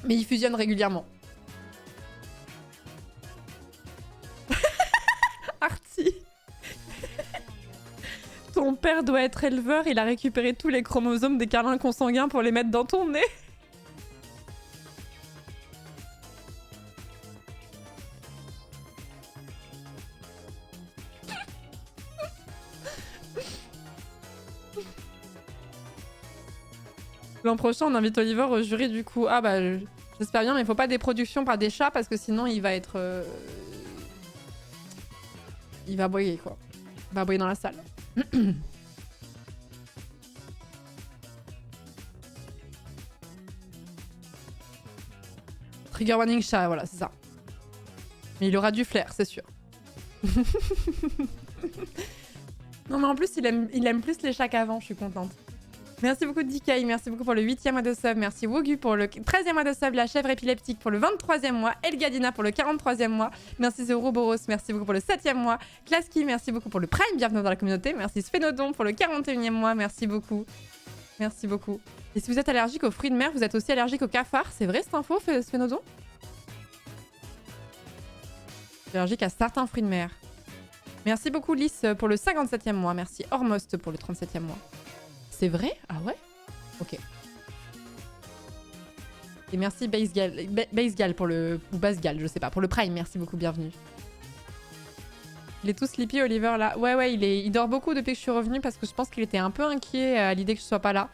Mais ils fusionnent régulièrement. Artie. Ton père doit être éleveur, il a récupéré tous les chromosomes des carlins consanguins pour les mettre dans ton nez. L'an prochain, on invite Oliver au jury du coup. Ah bah, j'espère bien, mais il faut pas des productions par des chats parce que sinon il va être... Il va aboyer, quoi. Il va aboyer dans la salle. Trigger warning chat, voilà, c'est ça. Mais il aura du flair, c'est sûr. Non, mais en plus, il aime plus les chats qu'avant, je suis contente. Merci beaucoup DK, merci beaucoup pour le 8e mois de sub, merci Wogu pour le 13e mois de sub, la chèvre épileptique pour le 23e mois, Elgadina pour le 43e mois, merci Zoroboros, merci beaucoup pour le 7e mois, Klaski, merci beaucoup pour le Prime, bienvenue dans la communauté, merci Sphénodon pour le 41e mois, merci beaucoup. Merci beaucoup. Et si vous êtes allergique aux fruits de mer, vous êtes aussi allergique aux cafards, c'est vrai cette info, Sphénodon? Je suis allergique à certains fruits de mer. Merci beaucoup Lys pour le 57e mois, merci Hormost pour le 37e mois. C'est vrai? Ah ouais? Ok. Et merci Basegal pour le... Ou Basgal, je sais pas. Pour le Prime, merci beaucoup, bienvenue. Il est tout sleepy, Oliver, là. Ouais, il dort beaucoup depuis que je suis revenue parce que je pense qu'il était un peu inquiet à l'idée que je sois pas là.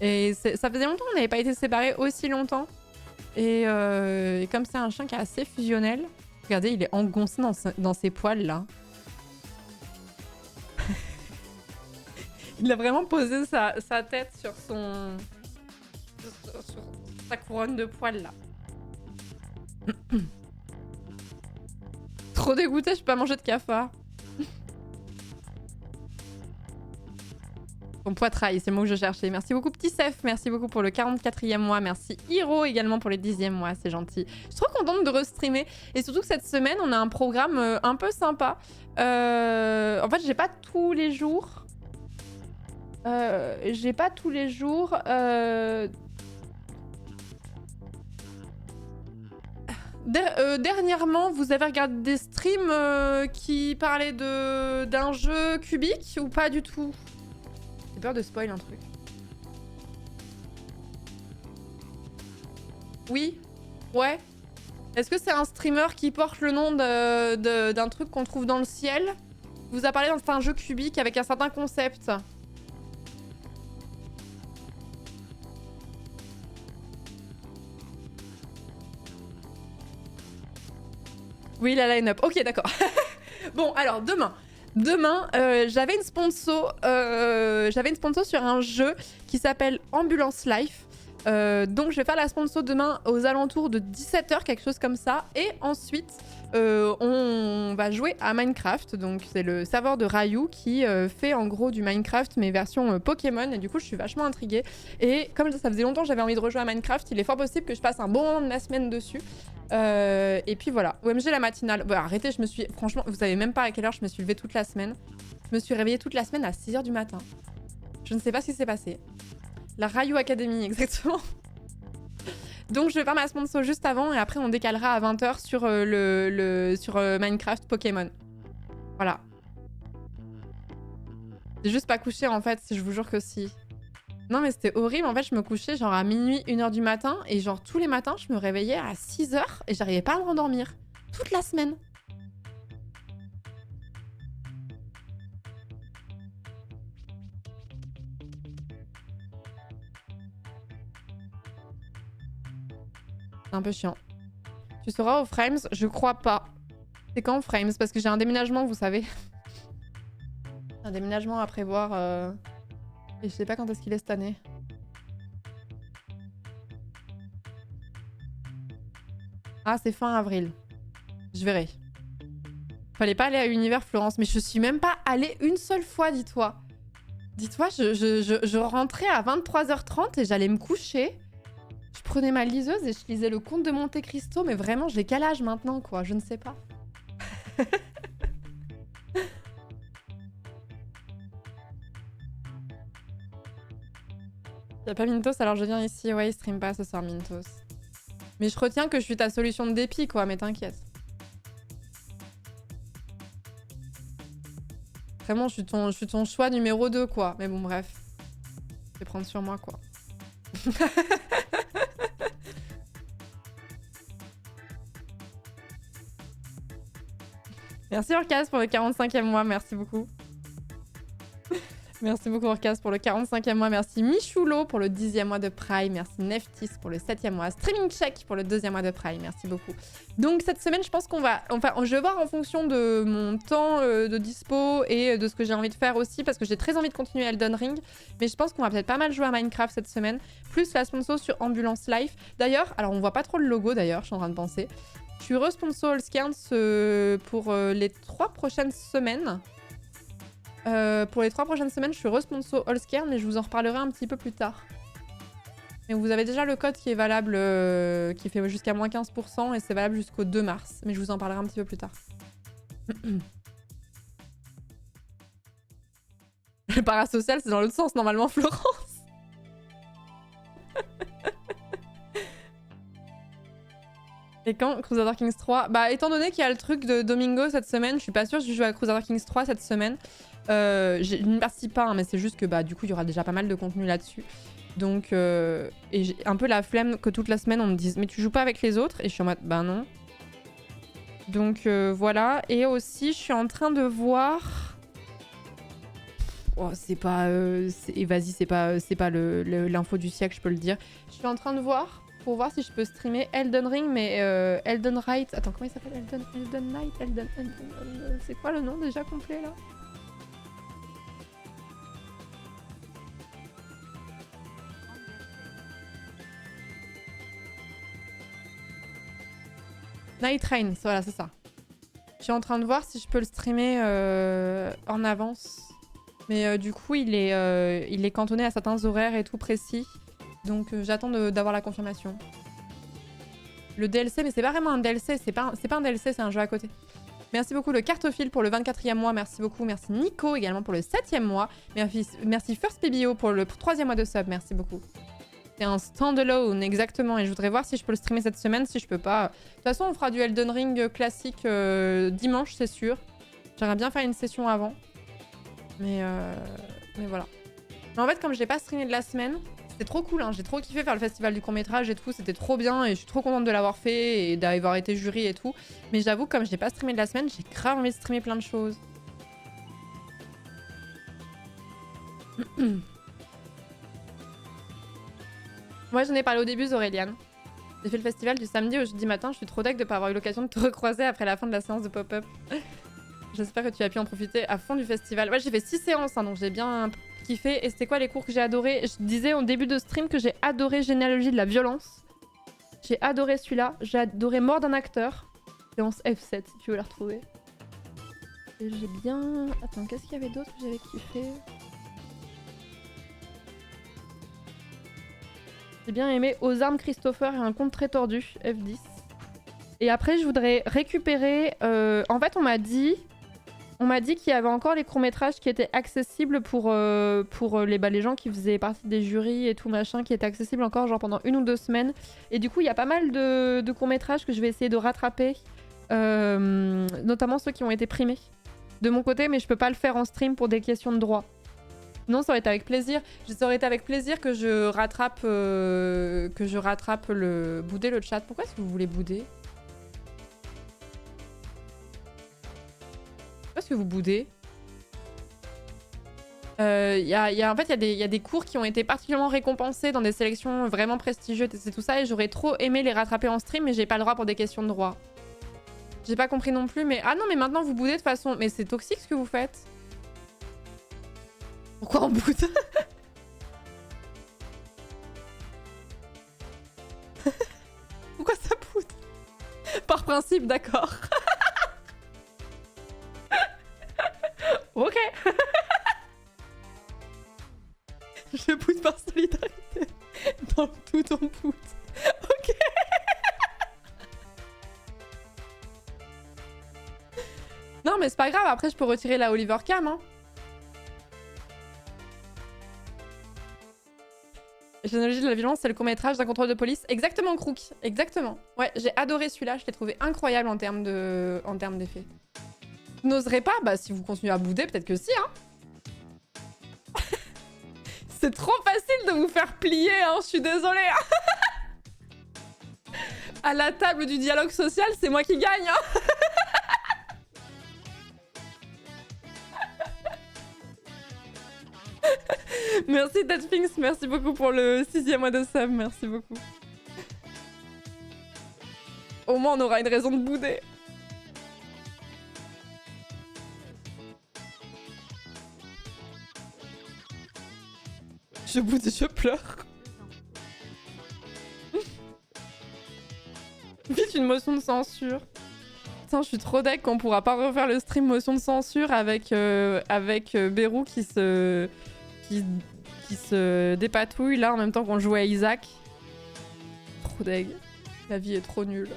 Et ça faisait longtemps qu'on n'avait pas été séparés aussi longtemps. Et comme c'est un chien qui est assez fusionnel, regardez, il est engoncé dans ses poils, là. Il a vraiment posé sa tête sur son... sur sa couronne de poils, là. Trop dégoûté, je peux pas manger de cafard. Ton poitrail, c'est le mot que je cherchais. Merci beaucoup Petit Sef, merci beaucoup pour le 44e mois. Merci Hiro également pour le 10e mois, c'est gentil. Je suis trop contente de restreamer. Et surtout que cette semaine, on a un programme un peu sympa. En fait, j'ai pas tous les jours... Dernièrement, vous avez regardé des streams qui parlaient d'un jeu cubique ou pas du tout? J'ai peur de spoil un truc. Oui? Ouais? Est-ce que c'est un streamer qui porte le nom d'un truc qu'on trouve dans le ciel? Vous a parlé d'un jeu cubique avec un certain concept. Oui, la line-up. Ok, d'accord. Bon, alors, demain, j'avais une sponsor sur un jeu qui s'appelle Ambulance Life. Donc, je vais faire la sponsor demain aux alentours de 17h, quelque chose comme ça. Et ensuite, on va jouer à Minecraft. Donc, c'est le serveur de Ryu qui fait en gros du Minecraft, mais version Pokémon. Et du coup, je suis vachement intriguée. Et comme ça faisait longtemps que j'avais envie de rejouer à Minecraft, il est fort possible que je passe un bon moment de ma semaine dessus. Et puis voilà, OMG la matinale. Bon, arrêtez, franchement, vous savez même pas à quelle heure je me suis levée toute la semaine. Je me suis réveillée toute la semaine à 6h du matin. Je ne sais pas ce qui s'est passé. La Ryu Academy, exactement. Donc je vais faire ma sponsor juste avant et après on décalera à 20h sur, sur Minecraft Pokémon. Voilà. J'ai juste pas couché en fait, je vous jure que si. Non mais c'était horrible, en fait je me couchais genre à minuit, 1h du matin et genre tous les matins je me réveillais à 6h et j'arrivais pas à me rendormir. Toute la semaine. C'est un peu chiant. Tu seras au Frames? Je crois pas. C'est quand Frames? Parce que j'ai un déménagement, vous savez. Un déménagement à prévoir et je sais pas quand est-ce qu'il est cette année. Ah, c'est fin avril. Je verrai. Fallait pas aller à Univers Florence, mais je suis même pas allée une seule fois, dis-toi. Dis-toi, je rentrais à 23h30 et j'allais me coucher. Je prenais ma liseuse et je lisais le Comte de Monte Cristo, mais vraiment, j'ai quel âge maintenant, quoi? Je ne sais pas. Y'a pas Mintos, alors je viens ici. Ouais, il stream pas ce soir, Mintos. Mais je retiens que je suis ta solution de dépit, quoi, mais t'inquiète. Vraiment, je suis ton choix numéro 2, quoi. Mais bon, bref. Je vais prendre sur moi, quoi. Merci Orcas pour le 45e mois, merci beaucoup. Merci beaucoup Orcas pour le 45e mois, merci Michoulo pour le 10e mois de Prime, merci Neftis pour le 7e mois, Streaming Check pour le 2e mois de Prime, merci beaucoup. Donc cette semaine, je pense qu'on va... Enfin, je vais voir en fonction de mon temps de dispo et de ce que j'ai envie de faire aussi, parce que j'ai très envie de continuer Elden Ring, mais je pense qu'on va peut-être pas mal jouer à Minecraft cette semaine, plus la sponsor sur Ambulance Life. D'ailleurs, alors on voit pas trop le logo d'ailleurs, je suis en train de penser. Je suis re-sponsor Allscairns pour les 3 prochaines semaines. Pour les 3 prochaines semaines, je suis re-sponsor Allscairn, mais je vous en reparlerai un petit peu plus tard. Mais vous avez déjà le code qui est valable, qui fait jusqu'à moins 15%, et c'est valable jusqu'au 2 mars. Mais je vous en parlerai un petit peu plus tard. Le parasocial, c'est dans l'autre sens, normalement, Florence. Et quand Crusader Kings 3? Bah, étant donné qu'il y a le truc de Domingo cette semaine, je suis pas sûre que je joue à Crusader Kings 3 cette semaine. Je ne participe pas, hein, mais c'est juste que bah, du coup, il y aura déjà pas mal de contenu là-dessus. Donc, et j'ai un peu la flemme que toute la semaine, on me dise « Mais tu joues pas avec les autres ?» Et je suis en mode « Bah non. » Donc, voilà. Et aussi, je suis en train de voir... Oh, c'est pas... Vas-y, c'est pas l'info du siècle, je peux le dire. Je suis en train de voir... Pour voir si je peux streamer Elden Ring, mais Elden Right... Attends, comment il s'appelle? Elden Night? C'est quoi le nom déjà complet, là? Night Train, voilà, c'est ça. Je suis en train de voir si je peux le streamer en avance. Mais du coup, il est cantonné à certains horaires et tout précis. Donc j'attends d'avoir la confirmation. Le DLC, mais c'est pas vraiment un DLC, c'est pas un DLC, c'est un jeu à côté. Merci beaucoup le Cartophile pour le 24e mois, merci beaucoup. Merci Nico également pour le 7e mois. Merci First PBO pour le 3e mois de sub, merci beaucoup. C'est un standalone, exactement. Et je voudrais voir si je peux le streamer cette semaine, si je peux pas. De toute façon, on fera du Elden Ring classique dimanche, c'est sûr. J'aimerais bien faire une session avant. Mais voilà. Mais en fait, comme je l'ai pas streamé de la semaine, c'était trop cool. Hein. J'ai trop kiffé faire le festival du court-métrage et tout. C'était trop bien et je suis trop contente de l'avoir fait et d'avoir été jury et tout. Mais j'avoue, comme je l'ai pas streamé de la semaine, j'ai grave envie de streamer plein de choses. Moi, j'en ai parlé au début, Auréliane. J'ai fait le festival du samedi au jeudi matin. Je suis trop deg de pas avoir eu l'occasion de te recroiser après la fin de la séance de pop-up. J'espère que tu as pu en profiter à fond du festival. Ouais, j'ai fait 6 séances, hein, donc j'ai bien kiffé. Et c'était quoi les cours que j'ai adoré? Je disais au début de stream que j'ai adoré Généalogie de la violence. J'ai adoré celui-là. J'ai adoré Mort d'un acteur. Séance F7, si tu veux la retrouver. Et j'ai bien... Attends, qu'est-ce qu'il y avait d'autre que j'avais kiffé? J'ai bien aimé Aux armes Christopher et un conte très tordu, F10. Et après, je voudrais récupérer... En fait, on m'a dit qu'il y avait encore les courts-métrages qui étaient accessibles pour les gens qui faisaient partie des jurys et tout machin, qui étaient accessibles encore genre pendant 1 ou 2 semaines. Et du coup, il y a pas mal de courts-métrages que je vais essayer de rattraper, notamment ceux qui ont été primés de mon côté, mais je peux pas le faire en stream pour des questions de droit. Non, ça aurait été avec plaisir. Ça aurait été avec plaisir que je rattrape le... Bouder le chat. Pourquoi est-ce que vous voulez bouder? Pourquoi est-ce que vous boudez? En fait, il y a des cours qui ont été particulièrement récompensés dans des sélections vraiment prestigieuses et c'est tout ça. Et j'aurais trop aimé les rattraper en stream, mais j'ai pas le droit pour des questions de droit. J'ai pas compris non plus, mais... Ah non, mais maintenant vous boudez de toute façon. Mais c'est toxique ce que vous faites. Pourquoi on boude? Pourquoi ça boude? Par principe, d'accord. Ok. Je boude par solidarité. Dans le tout, on boude. Ok. Non, mais c'est pas grave. Après, je peux retirer la Oliver Cam, hein. Généalogie de la violence, c'est le court-métrage d'un contrôle de police. Exactement, Crook. Exactement. Ouais, j'ai adoré celui-là. Je l'ai trouvé incroyable en termes d'effets. Vous n'oserez pas? Bah, si vous continuez à bouder, peut-être que si, hein. C'est trop facile de vous faire plier, hein. Je suis désolée. Hein. À la table du dialogue social, c'est moi qui gagne, hein. Merci Deadfinks, merci beaucoup pour le 6e mois de sub, merci beaucoup. Au moins on aura une raison de bouder. Je boude et je pleure. Vite une motion de censure. Putain, je suis trop deck qu'on pourra pas refaire le stream motion de censure avec Bérou qui se dépatouille là en même temps qu'on jouait à Isaac. Trop deg. La vie est trop nulle.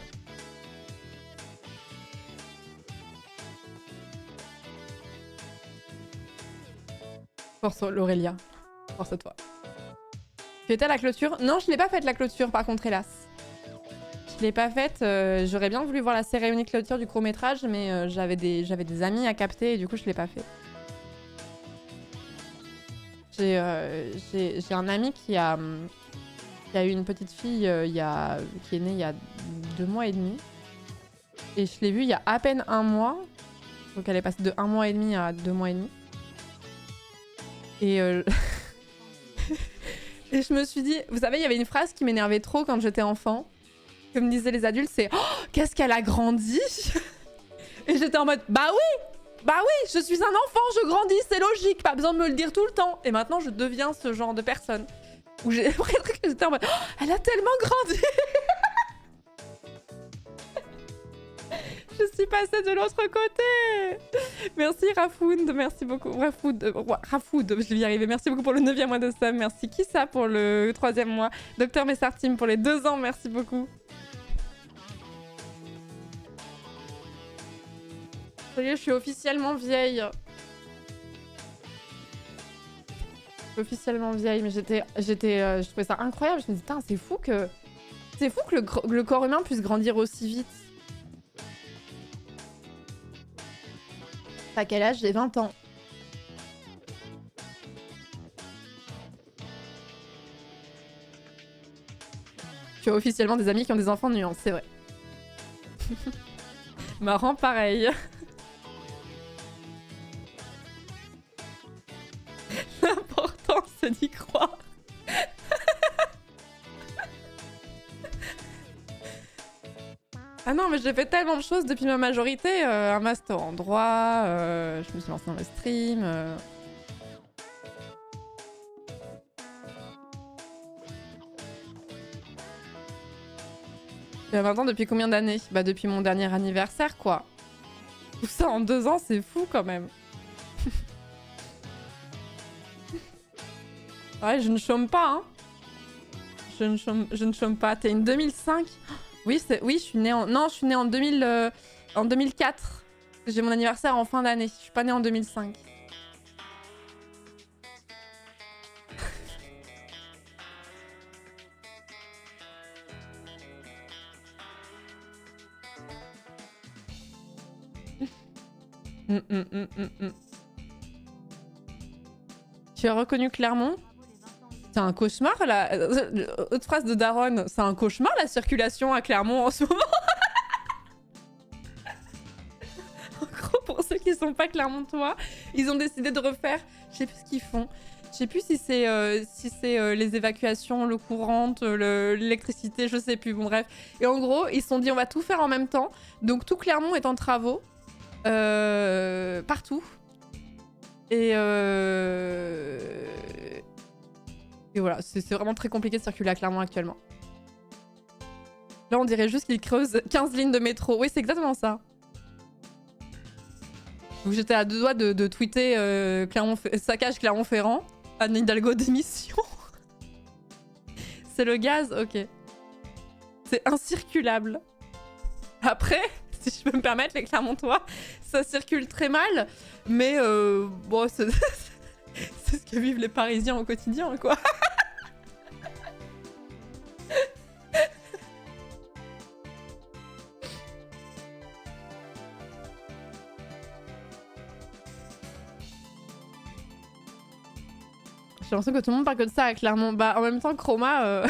Force l'Aurélia. Force à toi. Tu étais à la clôture? Non, je l'ai pas faite la clôture par contre, hélas. Je l'ai pas faite. J'aurais bien voulu voir la cérémonie de clôture du court-métrage, mais j'avais des amis à capter et du coup je l'ai pas fait. J'ai un ami qui a eu une petite fille qui est née il y a 2 mois et demi. Et je l'ai vue il y a à peine 1 mois. Donc elle est passée de 1 mois et demi à 2 mois et demi. Et, et je me suis dit... Vous savez, il y avait une phrase qui m'énervait trop quand j'étais enfant. Comme disaient les adultes, c'est « Oh, qu'est-ce qu'elle a grandi !» Et j'étais en mode « Bah oui ! Bah oui, je suis un enfant, je grandis, c'est logique, pas besoin de me le dire tout le temps. » Et maintenant, je deviens ce genre de personne. Où j'ai l'impression que j'étais en mode « Oh, elle a tellement grandi !» Je suis passée de l'autre côté. Merci Rafoud, merci beaucoup. Rafoud, je vais y arriver. Merci beaucoup pour le 9e mois de sub. Merci Kissa pour le 3e mois. Docteur Messartim pour les 2 ans, merci beaucoup. Ça y est, je suis officiellement vieille. Je suis officiellement vieille, mais je trouvais ça incroyable. Je me dis, putain, c'est fou que le corps humain puisse grandir aussi vite. À quel âge? J'ai 20 ans. Tu as officiellement des amis qui ont des enfants nuances, c'est vrai. Marrant pareil. L'important c'est d'y croire. Ah non, mais j'ai fait tellement de choses depuis ma majorité. Un master en droit, je me suis lancée dans le stream. J'ai 20 ans depuis combien d'années? Bah depuis mon dernier anniversaire, quoi. Tout ça en 2 ans, c'est fou quand même. Ouais, je ne chôme pas, hein. Je ne chôme pas. T'es une 2005? Oui, je suis née en... Non, je suis née en 2004. J'ai mon anniversaire en fin d'année. Je suis pas née en 2005. Tu as reconnu Clermont? C'est un cauchemar, là. Autre phrase de Daronne, c'est un cauchemar, la circulation à Clermont en ce moment. En gros, pour ceux qui sont pas clermontois, ils ont décidé de refaire, je sais plus ce qu'ils font. Je sais plus si c'est les évacuations, l'eau courante, l'électricité, je sais plus, bon bref. Et en gros, ils se sont dit on va tout faire en même temps. Donc tout Clermont est en travaux. Partout. Et voilà, c'est vraiment très compliqué de circuler à Clermont actuellement. Là, on dirait juste qu'ils creusent 15 lignes de métro. Oui, c'est exactement ça. Donc j'étais à 2 doigts de tweeter saccage Clermont-Ferrand. Anne Hidalgo démission. C'est le gaz? Ok. C'est incirculable. Après, si je peux me permettre, les Clermontois, ça circule très mal. Mais bon, c'est ce que vivent les Parisiens au quotidien, quoi. J'ai l'impression que tout le monde parle que de ça à Clermont. Bah, en même temps, Chroma...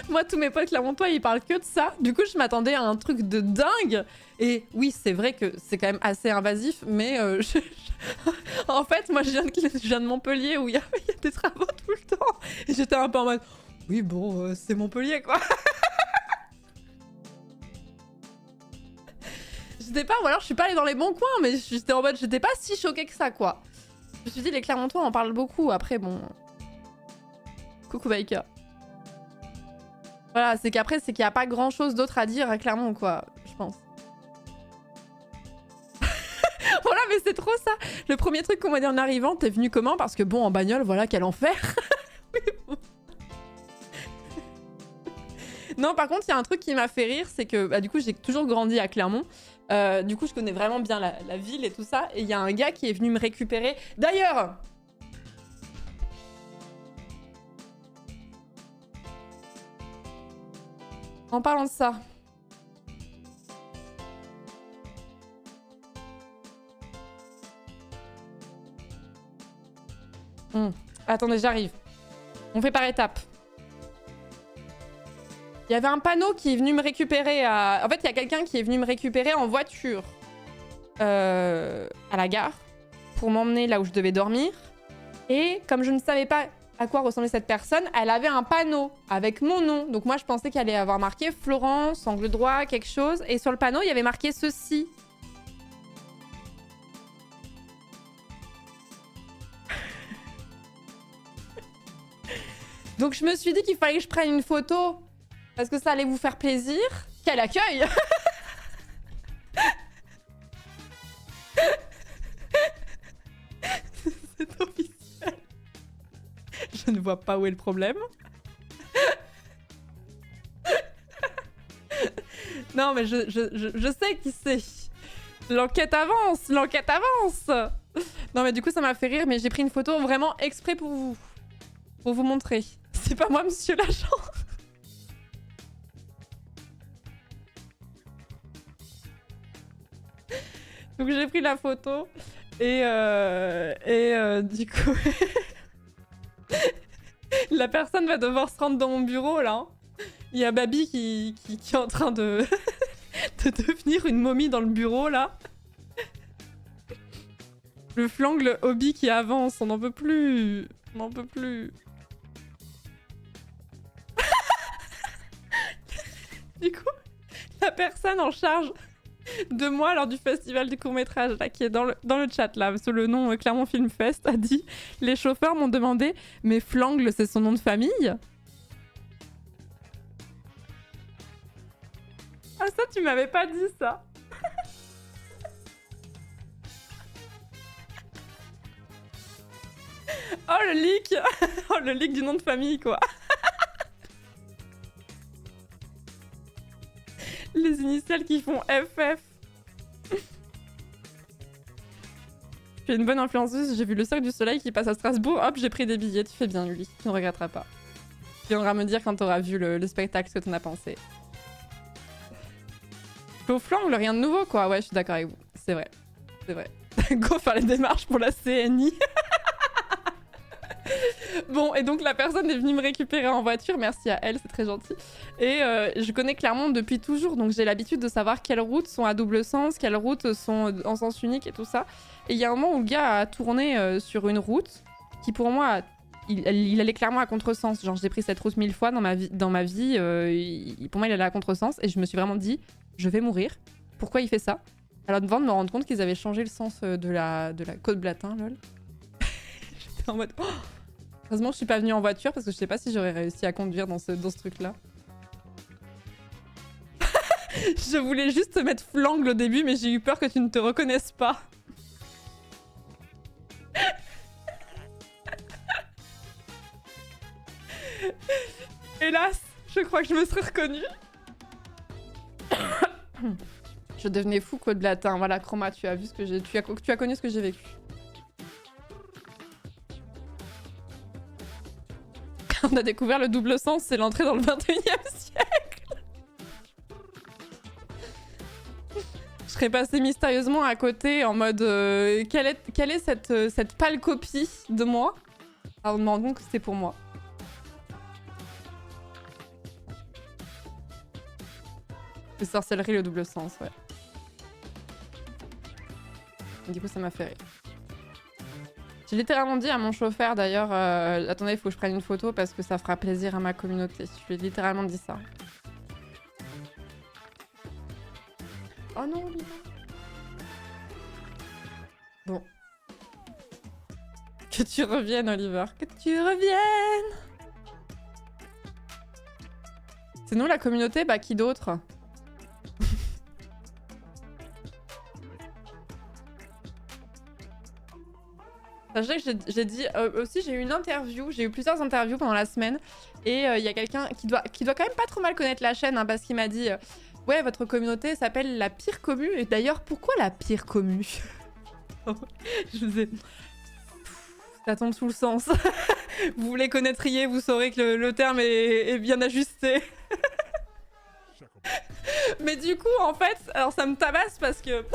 Moi, tous mes potes clermontois, ils parlent que de ça. Du coup, je m'attendais à un truc de dingue. Et oui, c'est vrai que c'est quand même assez invasif, mais en fait, moi, je viens de Montpellier où il y a des travaux tout le temps. Et j'étais un peu en mode, oui, bon, c'est Montpellier, quoi. J'étais pas, ou alors je suis pas allée dans les bons coins, mais j'étais en mode, j'étais pas si choquée que ça, quoi. Je me suis dit, les Clermontois en parlent beaucoup. Après, bon... Coucou, Baika. Voilà, c'est qu'après, c'est qu'il n'y a pas grand chose d'autre à dire à Clermont, quoi, je pense. Voilà, mais c'est trop ça. Le premier truc qu'on m'a dit en arrivant, t'es venu comment? Parce que bon, en bagnole, voilà, quel enfer. Bon. Non, par contre, il y a un truc qui m'a fait rire, c'est que bah, du coup, j'ai toujours grandi à Clermont. Du coup, je connais vraiment bien la ville et tout ça. Et il y a un gars qui est venu me récupérer. D'ailleurs... En parlant de ça... Attendez, j'arrive. On fait par étapes. Il y avait un panneau qui est venu me récupérer à... En fait, il y a quelqu'un qui est venu me récupérer en voiture à la gare pour m'emmener là où je devais dormir. Et comme je ne savais pas à quoi ressemblait cette personne, elle avait un panneau avec mon nom. Donc moi, je pensais qu'elle allait avoir marqué Florence, angle droit, quelque chose. Et sur le panneau, il y avait marqué ceci. Donc je me suis dit qu'il fallait que je prenne une photo parce que ça allait vous faire plaisir. Quel accueil. Je ne vois pas où est le problème. Non, mais je sais qui c'est. L'enquête avance, l'enquête avance. Non, mais du coup, ça m'a fait rire, mais j'ai pris une photo vraiment exprès pour vous. Pour vous montrer. C'est pas moi, monsieur l'agent. Donc j'ai pris la photo et du coup la personne va devoir se rendre dans mon bureau là. Il y a Babi qui est en train de de devenir une momie dans le bureau là. Le flangle hobby qui avance, on n'en peut plus. On n'en peut plus. Du coup, la personne en charge de moi lors du festival du court-métrage là, qui est dans le chat là, sous le nom Clermont Film Fest, a dit « Les chauffeurs m'ont demandé, mais Flangle, c'est son nom de famille ?» Ah ça, tu m'avais pas dit ça. Oh le leak. Oh le leak du nom de famille quoi. Les initiales qui font FF. Tu es une bonne influenceuse, j'ai vu le Cirque du Soleil qui passe à Strasbourg, hop j'ai pris des billets, tu fais bien Lily, tu ne regretteras pas. Tu viendras me dire quand t'auras vu le spectacle ce que t'en as pensé. Au flangle, rien de nouveau quoi, ouais je suis d'accord avec vous, c'est vrai, c'est vrai. Go faire les démarches pour la CNI. Bon, et donc la personne est venue me récupérer en voiture, merci à elle, c'est très gentil. Et je connais Clermont depuis toujours, donc j'ai l'habitude de savoir quelles routes sont à double sens, quelles routes sont en sens unique et tout ça. Et il y a un moment où le gars a tourné sur une route qui pour moi, il allait clairement à contresens. Genre j'ai pris cette route 1000 fois dans ma vie, pour moi il allait à contresens et je me suis vraiment dit, je vais mourir. Pourquoi il fait ça? Alors devant de me rendre compte qu'ils avaient changé le sens de la côte Blatin, lol. J'étais en mode... Oh, heureusement que je suis pas venue en voiture parce que je sais pas si j'aurais réussi à conduire dans ce truc-là. Je voulais juste te mettre flangle au début, mais j'ai eu peur que tu ne te reconnaisses pas. Hélas, je crois que je me serais reconnue. Je devenais fou, Code Latin. Voilà, Chroma, tu as vu ce que j'ai... Tu as connu ce que j'ai vécu. On a découvert le double sens, c'est l'entrée dans le 21e siècle. Je serais passée mystérieusement à côté en mode quelle est cette pâle copie de moi? Alors on me rend compte que c'était pour moi. Les sorcelleries, le double sens, ouais. Et du coup ça m'a fait rire. J'ai littéralement dit à mon chauffeur d'ailleurs, attendez, il faut que je prenne une photo parce que ça fera plaisir à ma communauté. Je lui ai littéralement dit ça. Oh non, Oliver. Bon. Que tu reviennes, Oliver. Que tu reviennes. C'est nous la communauté, bah qui d'autre? Sachez que j'ai dit aussi, j'ai eu une interview, j'ai eu plusieurs interviews pendant la semaine et il y a quelqu'un qui doit quand même pas trop mal connaître la chaîne hein, parce qu'il m'a dit ouais votre communauté s'appelle la pire commu et d'ailleurs pourquoi la pire commu? Je vous ai... Ça tombe sous le sens. Vous les connaîtriez, vous saurez que le terme est bien ajusté. Mais du coup en fait, alors ça me tabasse parce que...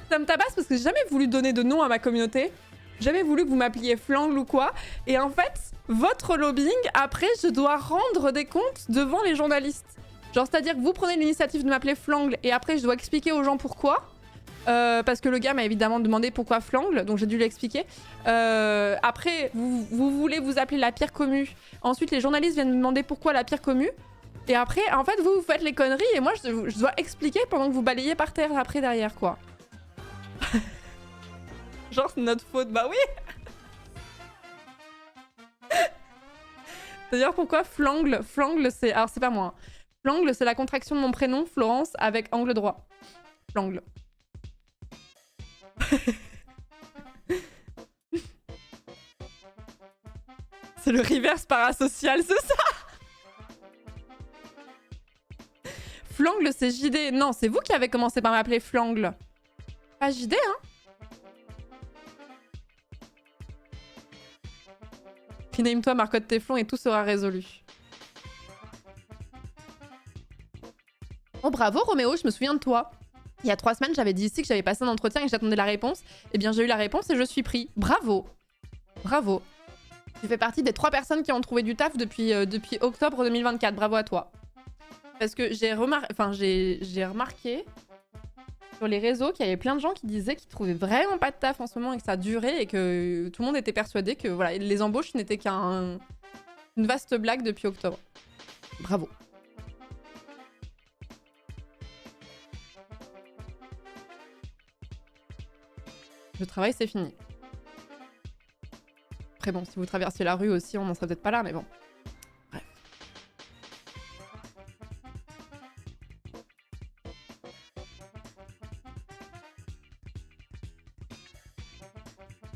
Ça me tabasse parce que j'ai jamais voulu donner de nom à ma communauté. Jamais voulu que vous m'appeliez flangle ou quoi. Et en fait, votre lobbying, après, je dois rendre des comptes devant les journalistes. Genre, c'est-à-dire que vous prenez l'initiative de m'appeler flangle et après, je dois expliquer aux gens pourquoi. Parce que le gars m'a évidemment demandé pourquoi flangle, donc j'ai dû l'expliquer. Après, vous voulez vous appeler la pire commu. Ensuite, les journalistes viennent me demander pourquoi la pire commu. Et après, en fait, vous faites les conneries et moi, je dois expliquer pendant que vous balayez par terre après derrière, quoi. Genre c'est notre faute, bah oui. D'ailleurs pourquoi flangle? Flangle c'est... Alors c'est pas moi. Flangle c'est la contraction de mon prénom, Florence, avec angle droit. Flangle. C'est le reverse parasocial, c'est ça? Flangle, c'est JD. Non, c'est vous qui avez commencé par m'appeler Flangle. Pas JD, hein? Rename-toi, marcotte Téflon et tout sera résolu. Oh bravo Roméo, je me souviens de toi. Il y a 3 semaines, j'avais dit ici que j'avais passé un entretien et que j'attendais la réponse. Eh bien, j'ai eu la réponse et je suis pris. Bravo. Bravo. Tu fais partie des 3 personnes qui ont trouvé du taf depuis octobre 2024. Bravo à toi. Parce que j'ai remarqué sur les réseaux qu'il y avait plein de gens qui disaient qu'ils trouvaient vraiment pas de taf en ce moment et que ça durait et que tout le monde était persuadé que voilà, les embauches n'étaient qu'une vaste blague depuis octobre. Bravo. Le travail, c'est fini. Après bon, si vous traversiez la rue aussi, on n'en serait peut-être pas là, mais bon. Bref.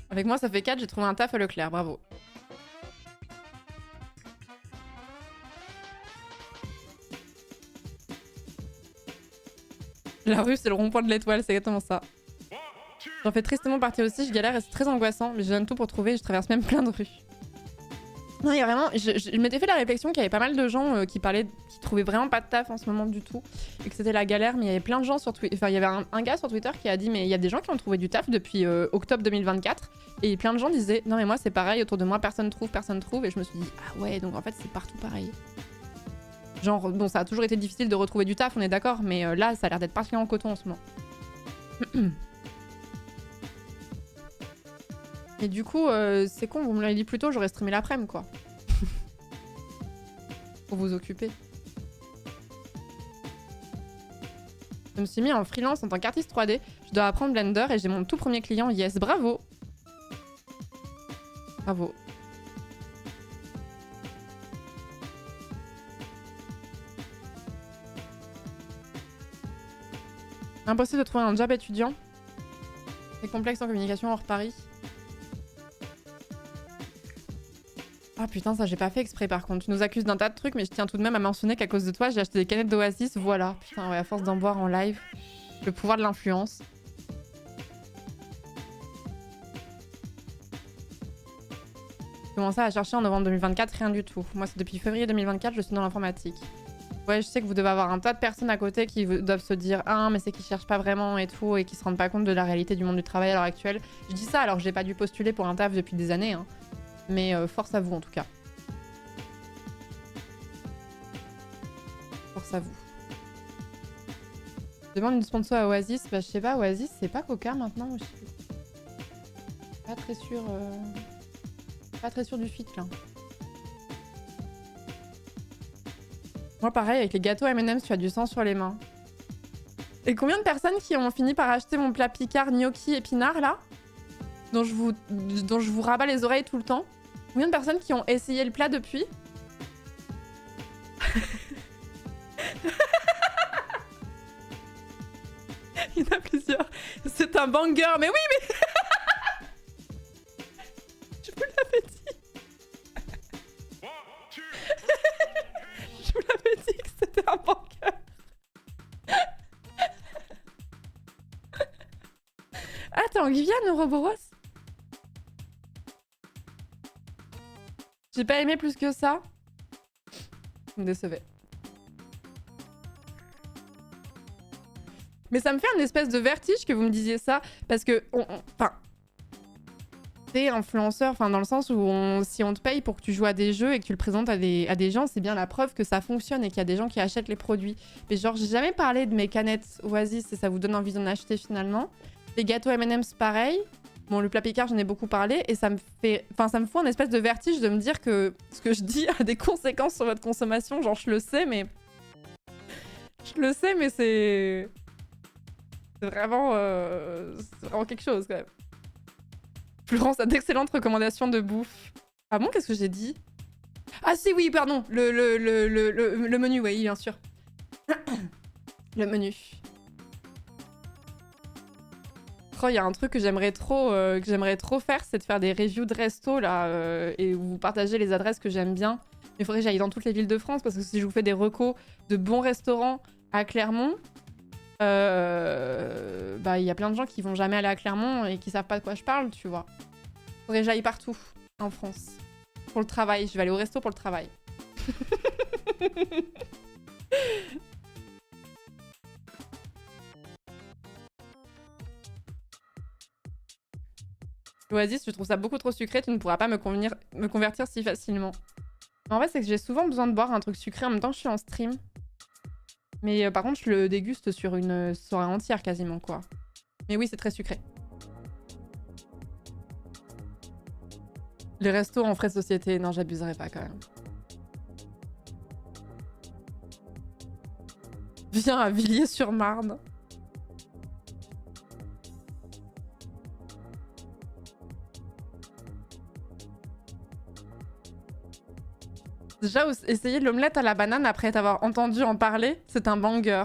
Avec moi, ça fait 4, j'ai trouvé un taf à Leclerc, bravo. La rue, c'est le rond-point de l'étoile, c'est exactement ça. J'en fais tristement partie aussi, je galère et c'est très angoissant, mais je donne tout pour trouver et je traverse même plein de rues. Non, il y a vraiment... Je m'étais fait la réflexion qu'il y avait pas mal de gens qui trouvaient vraiment pas de taf en ce moment du tout, et que c'était la galère, mais il y avait plein de gens sur Twitter... Enfin, il y avait un gars sur Twitter qui a dit, mais il y a des gens qui ont trouvé du taf depuis octobre 2024, et plein de gens disaient, non mais moi c'est pareil, autour de moi personne trouve, et je me suis dit, ah ouais, donc en fait c'est partout pareil. Genre, bon, ça a toujours été difficile de retrouver du taf, on est d'accord, mais là, ça a l'air d'être particulièrement coton en ce moment. Et du coup, c'est con, vous me l'avez dit plus tôt, j'aurais streamé l'après-midi, quoi. Pour vous occuper. Je me suis mis en freelance en tant qu'artiste 3D. Je dois apprendre Blender et j'ai mon tout premier client. Yes, bravo. Bravo. Impossible de trouver un job étudiant. C'est complexe en communication hors Paris. Ah putain, ça j'ai pas fait exprès par contre. Tu nous accuses d'un tas de trucs, mais je tiens tout de même à mentionner qu'à cause de toi, j'ai acheté des canettes d'Oasis. Voilà. Putain, ouais, à force d'en boire en live. Le pouvoir de l'influence. J'ai commencé à chercher en novembre 2024, rien du tout. Moi, c'est depuis février 2024, je suis dans l'informatique. Ouais, je sais que vous devez avoir un tas de personnes à côté qui doivent se dire « Ah, mais c'est qu'ils cherchent pas vraiment et tout » et qui se rendent pas compte de la réalité du monde du travail à l'heure actuelle. Je dis ça alors que j'ai pas dû postuler pour un taf depuis des années, hein. Mais force à vous en tout cas. Force à vous. Je demande une sponsor à Oasis. Bah je sais pas, Oasis c'est pas Coca maintenant, je sais plus. Pas très sûr. Pas très sûr du fit là. Moi pareil, avec les gâteaux M&M's, tu as du sang sur les mains. Et combien de personnes qui ont fini par acheter mon plat Picard gnocchi épinard là, dont je vous rabats les oreilles tout le temps? Combien de personnes qui ont essayé le plat depuis? Il y en a plusieurs. C'est un banger, mais oui, mais... Je vous l'avais dit. Je vous l'avais dit que c'était un banger. Ah, t'es en Guyane, Ouroboros? J'ai pas aimé plus que ça. Vous me décevez. Mais ça me fait un espèce de vertige que vous me disiez ça. Parce que, enfin... T'es influenceur, enfin dans le sens où si on te paye pour que tu joues à des jeux et que tu le présentes à des gens, c'est bien la preuve que ça fonctionne et qu'il y a des gens qui achètent les produits. Mais genre, j'ai jamais parlé de mes canettes Oasis et ça vous donne envie d'en acheter finalement. Les gâteaux M&M's, pareil. Bon, le plat Picard, j'en ai beaucoup parlé et ça me fait... Enfin, ça me fout un espèce de vertige de me dire que ce que je dis a des conséquences sur votre consommation. Genre, je le sais, mais... Je le sais, mais c'est... C'est vraiment quelque chose, quand même. Florence a d'excellentes recommandations de bouffe. Ah bon, qu'est-ce que j'ai dit? Ah si, oui, pardon. Le menu, oui, bien sûr. Le menu. Oh, il y a un truc que j'aimerais trop faire, c'est de faire des reviews de resto là, et vous partager les adresses que j'aime bien. Il faudrait que j'aille dans toutes les villes de France parce que si je vous fais des recos de bons restaurants à Clermont, bah il y a plein de gens qui vont jamais aller à Clermont et qui savent pas de quoi je parle, tu vois. Faudrait que j'aille partout en France pour le travail. Je vais aller au resto pour le travail. Oasis, je trouve ça beaucoup trop sucré, tu ne pourras pas me convertir si facilement. En vrai, c'est que j'ai souvent besoin de boire un truc sucré en même temps que je suis en stream. Mais par contre, je le déguste sur une soirée entière quasiment, quoi. Mais oui, c'est très sucré. Les restos en frais de société, non, j'abuserai pas quand même. Viens à Villiers-sur-Marne. Déjà, essayer de l'omelette à la banane après t'avoir entendu en parler, c'est un banger.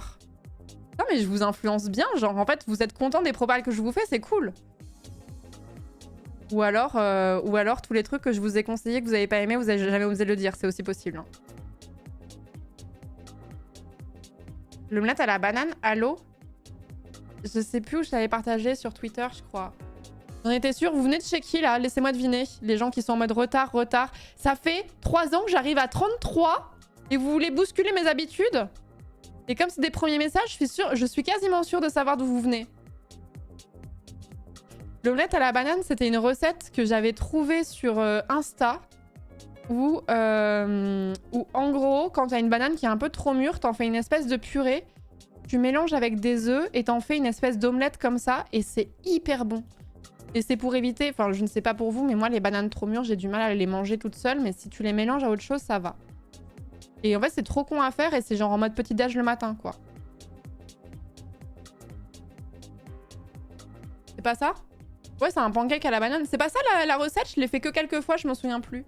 Non mais je vous influence bien, genre en fait vous êtes content des propals que je vous fais, c'est cool. Ou alors tous les trucs que je vous ai conseillés que vous avez pas aimé, vous avez jamais osé le dire, c'est aussi possible. Hein. L'omelette à la banane, à l'eau. Je sais plus où je l'avais partagé sur Twitter, je crois. J'en étais sûre, vous venez de chez qui là? Laissez-moi deviner. Les gens qui sont en mode retard. Ça fait 3 ans que j'arrive à 33 et vous voulez bousculer mes habitudes? Et comme c'est des premiers messages, je suis quasiment sûre de savoir d'où vous venez. L'omelette à la banane, c'était une recette que j'avais trouvée sur Insta où en gros, quand t'as une banane qui est un peu trop mûre, t'en fais une espèce de purée, tu mélanges avec des œufs et t'en fais une espèce d'omelette comme ça et c'est hyper bon. Et c'est pour éviter, enfin je ne sais pas pour vous, mais moi les bananes trop mûres, j'ai du mal à les manger toutes seules, mais si tu les mélanges à autre chose, ça va. Et en fait c'est trop con à faire et c'est genre en mode petit déj le matin quoi. C'est pas ça? Ouais, c'est un pancake à la banane. C'est pas ça la recette? Je l'ai fait que quelques fois, je m'en souviens plus.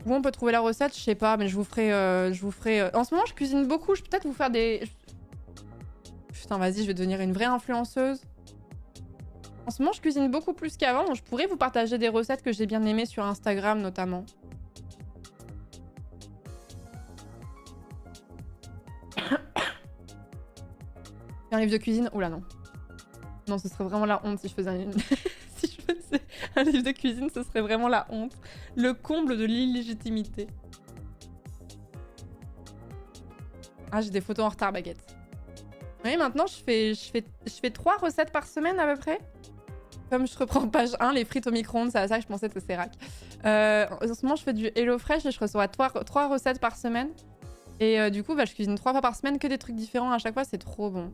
Où on peut trouver la recette? Je sais pas, mais je vous ferai... En ce moment, je cuisine beaucoup. Je peux peut-être vous faire des... Putain, vas-y, je vais devenir une vraie influenceuse. En ce moment, je cuisine beaucoup plus qu'avant. Donc je pourrais vous partager des recettes que j'ai bien aimées sur Instagram, notamment. Un livre de cuisine? Oula, non. Non, ce serait vraiment la honte si je faisais un... si je faisais un livre de cuisine, ce serait vraiment la honte. Le comble de l'illégitimité. Ah, j'ai des photos en retard, baguette. Oui, maintenant, je fais 3 recettes par semaine, à peu près. Comme je reprends page 1, les frites au micro-ondes, c'est à ça que je pensais que c'est rack. En ce moment, je fais du HelloFresh et je reçois 3 recettes par semaine. Et du coup, bah, je cuisine 3 fois par semaine, que des trucs différents à chaque fois, c'est trop bon.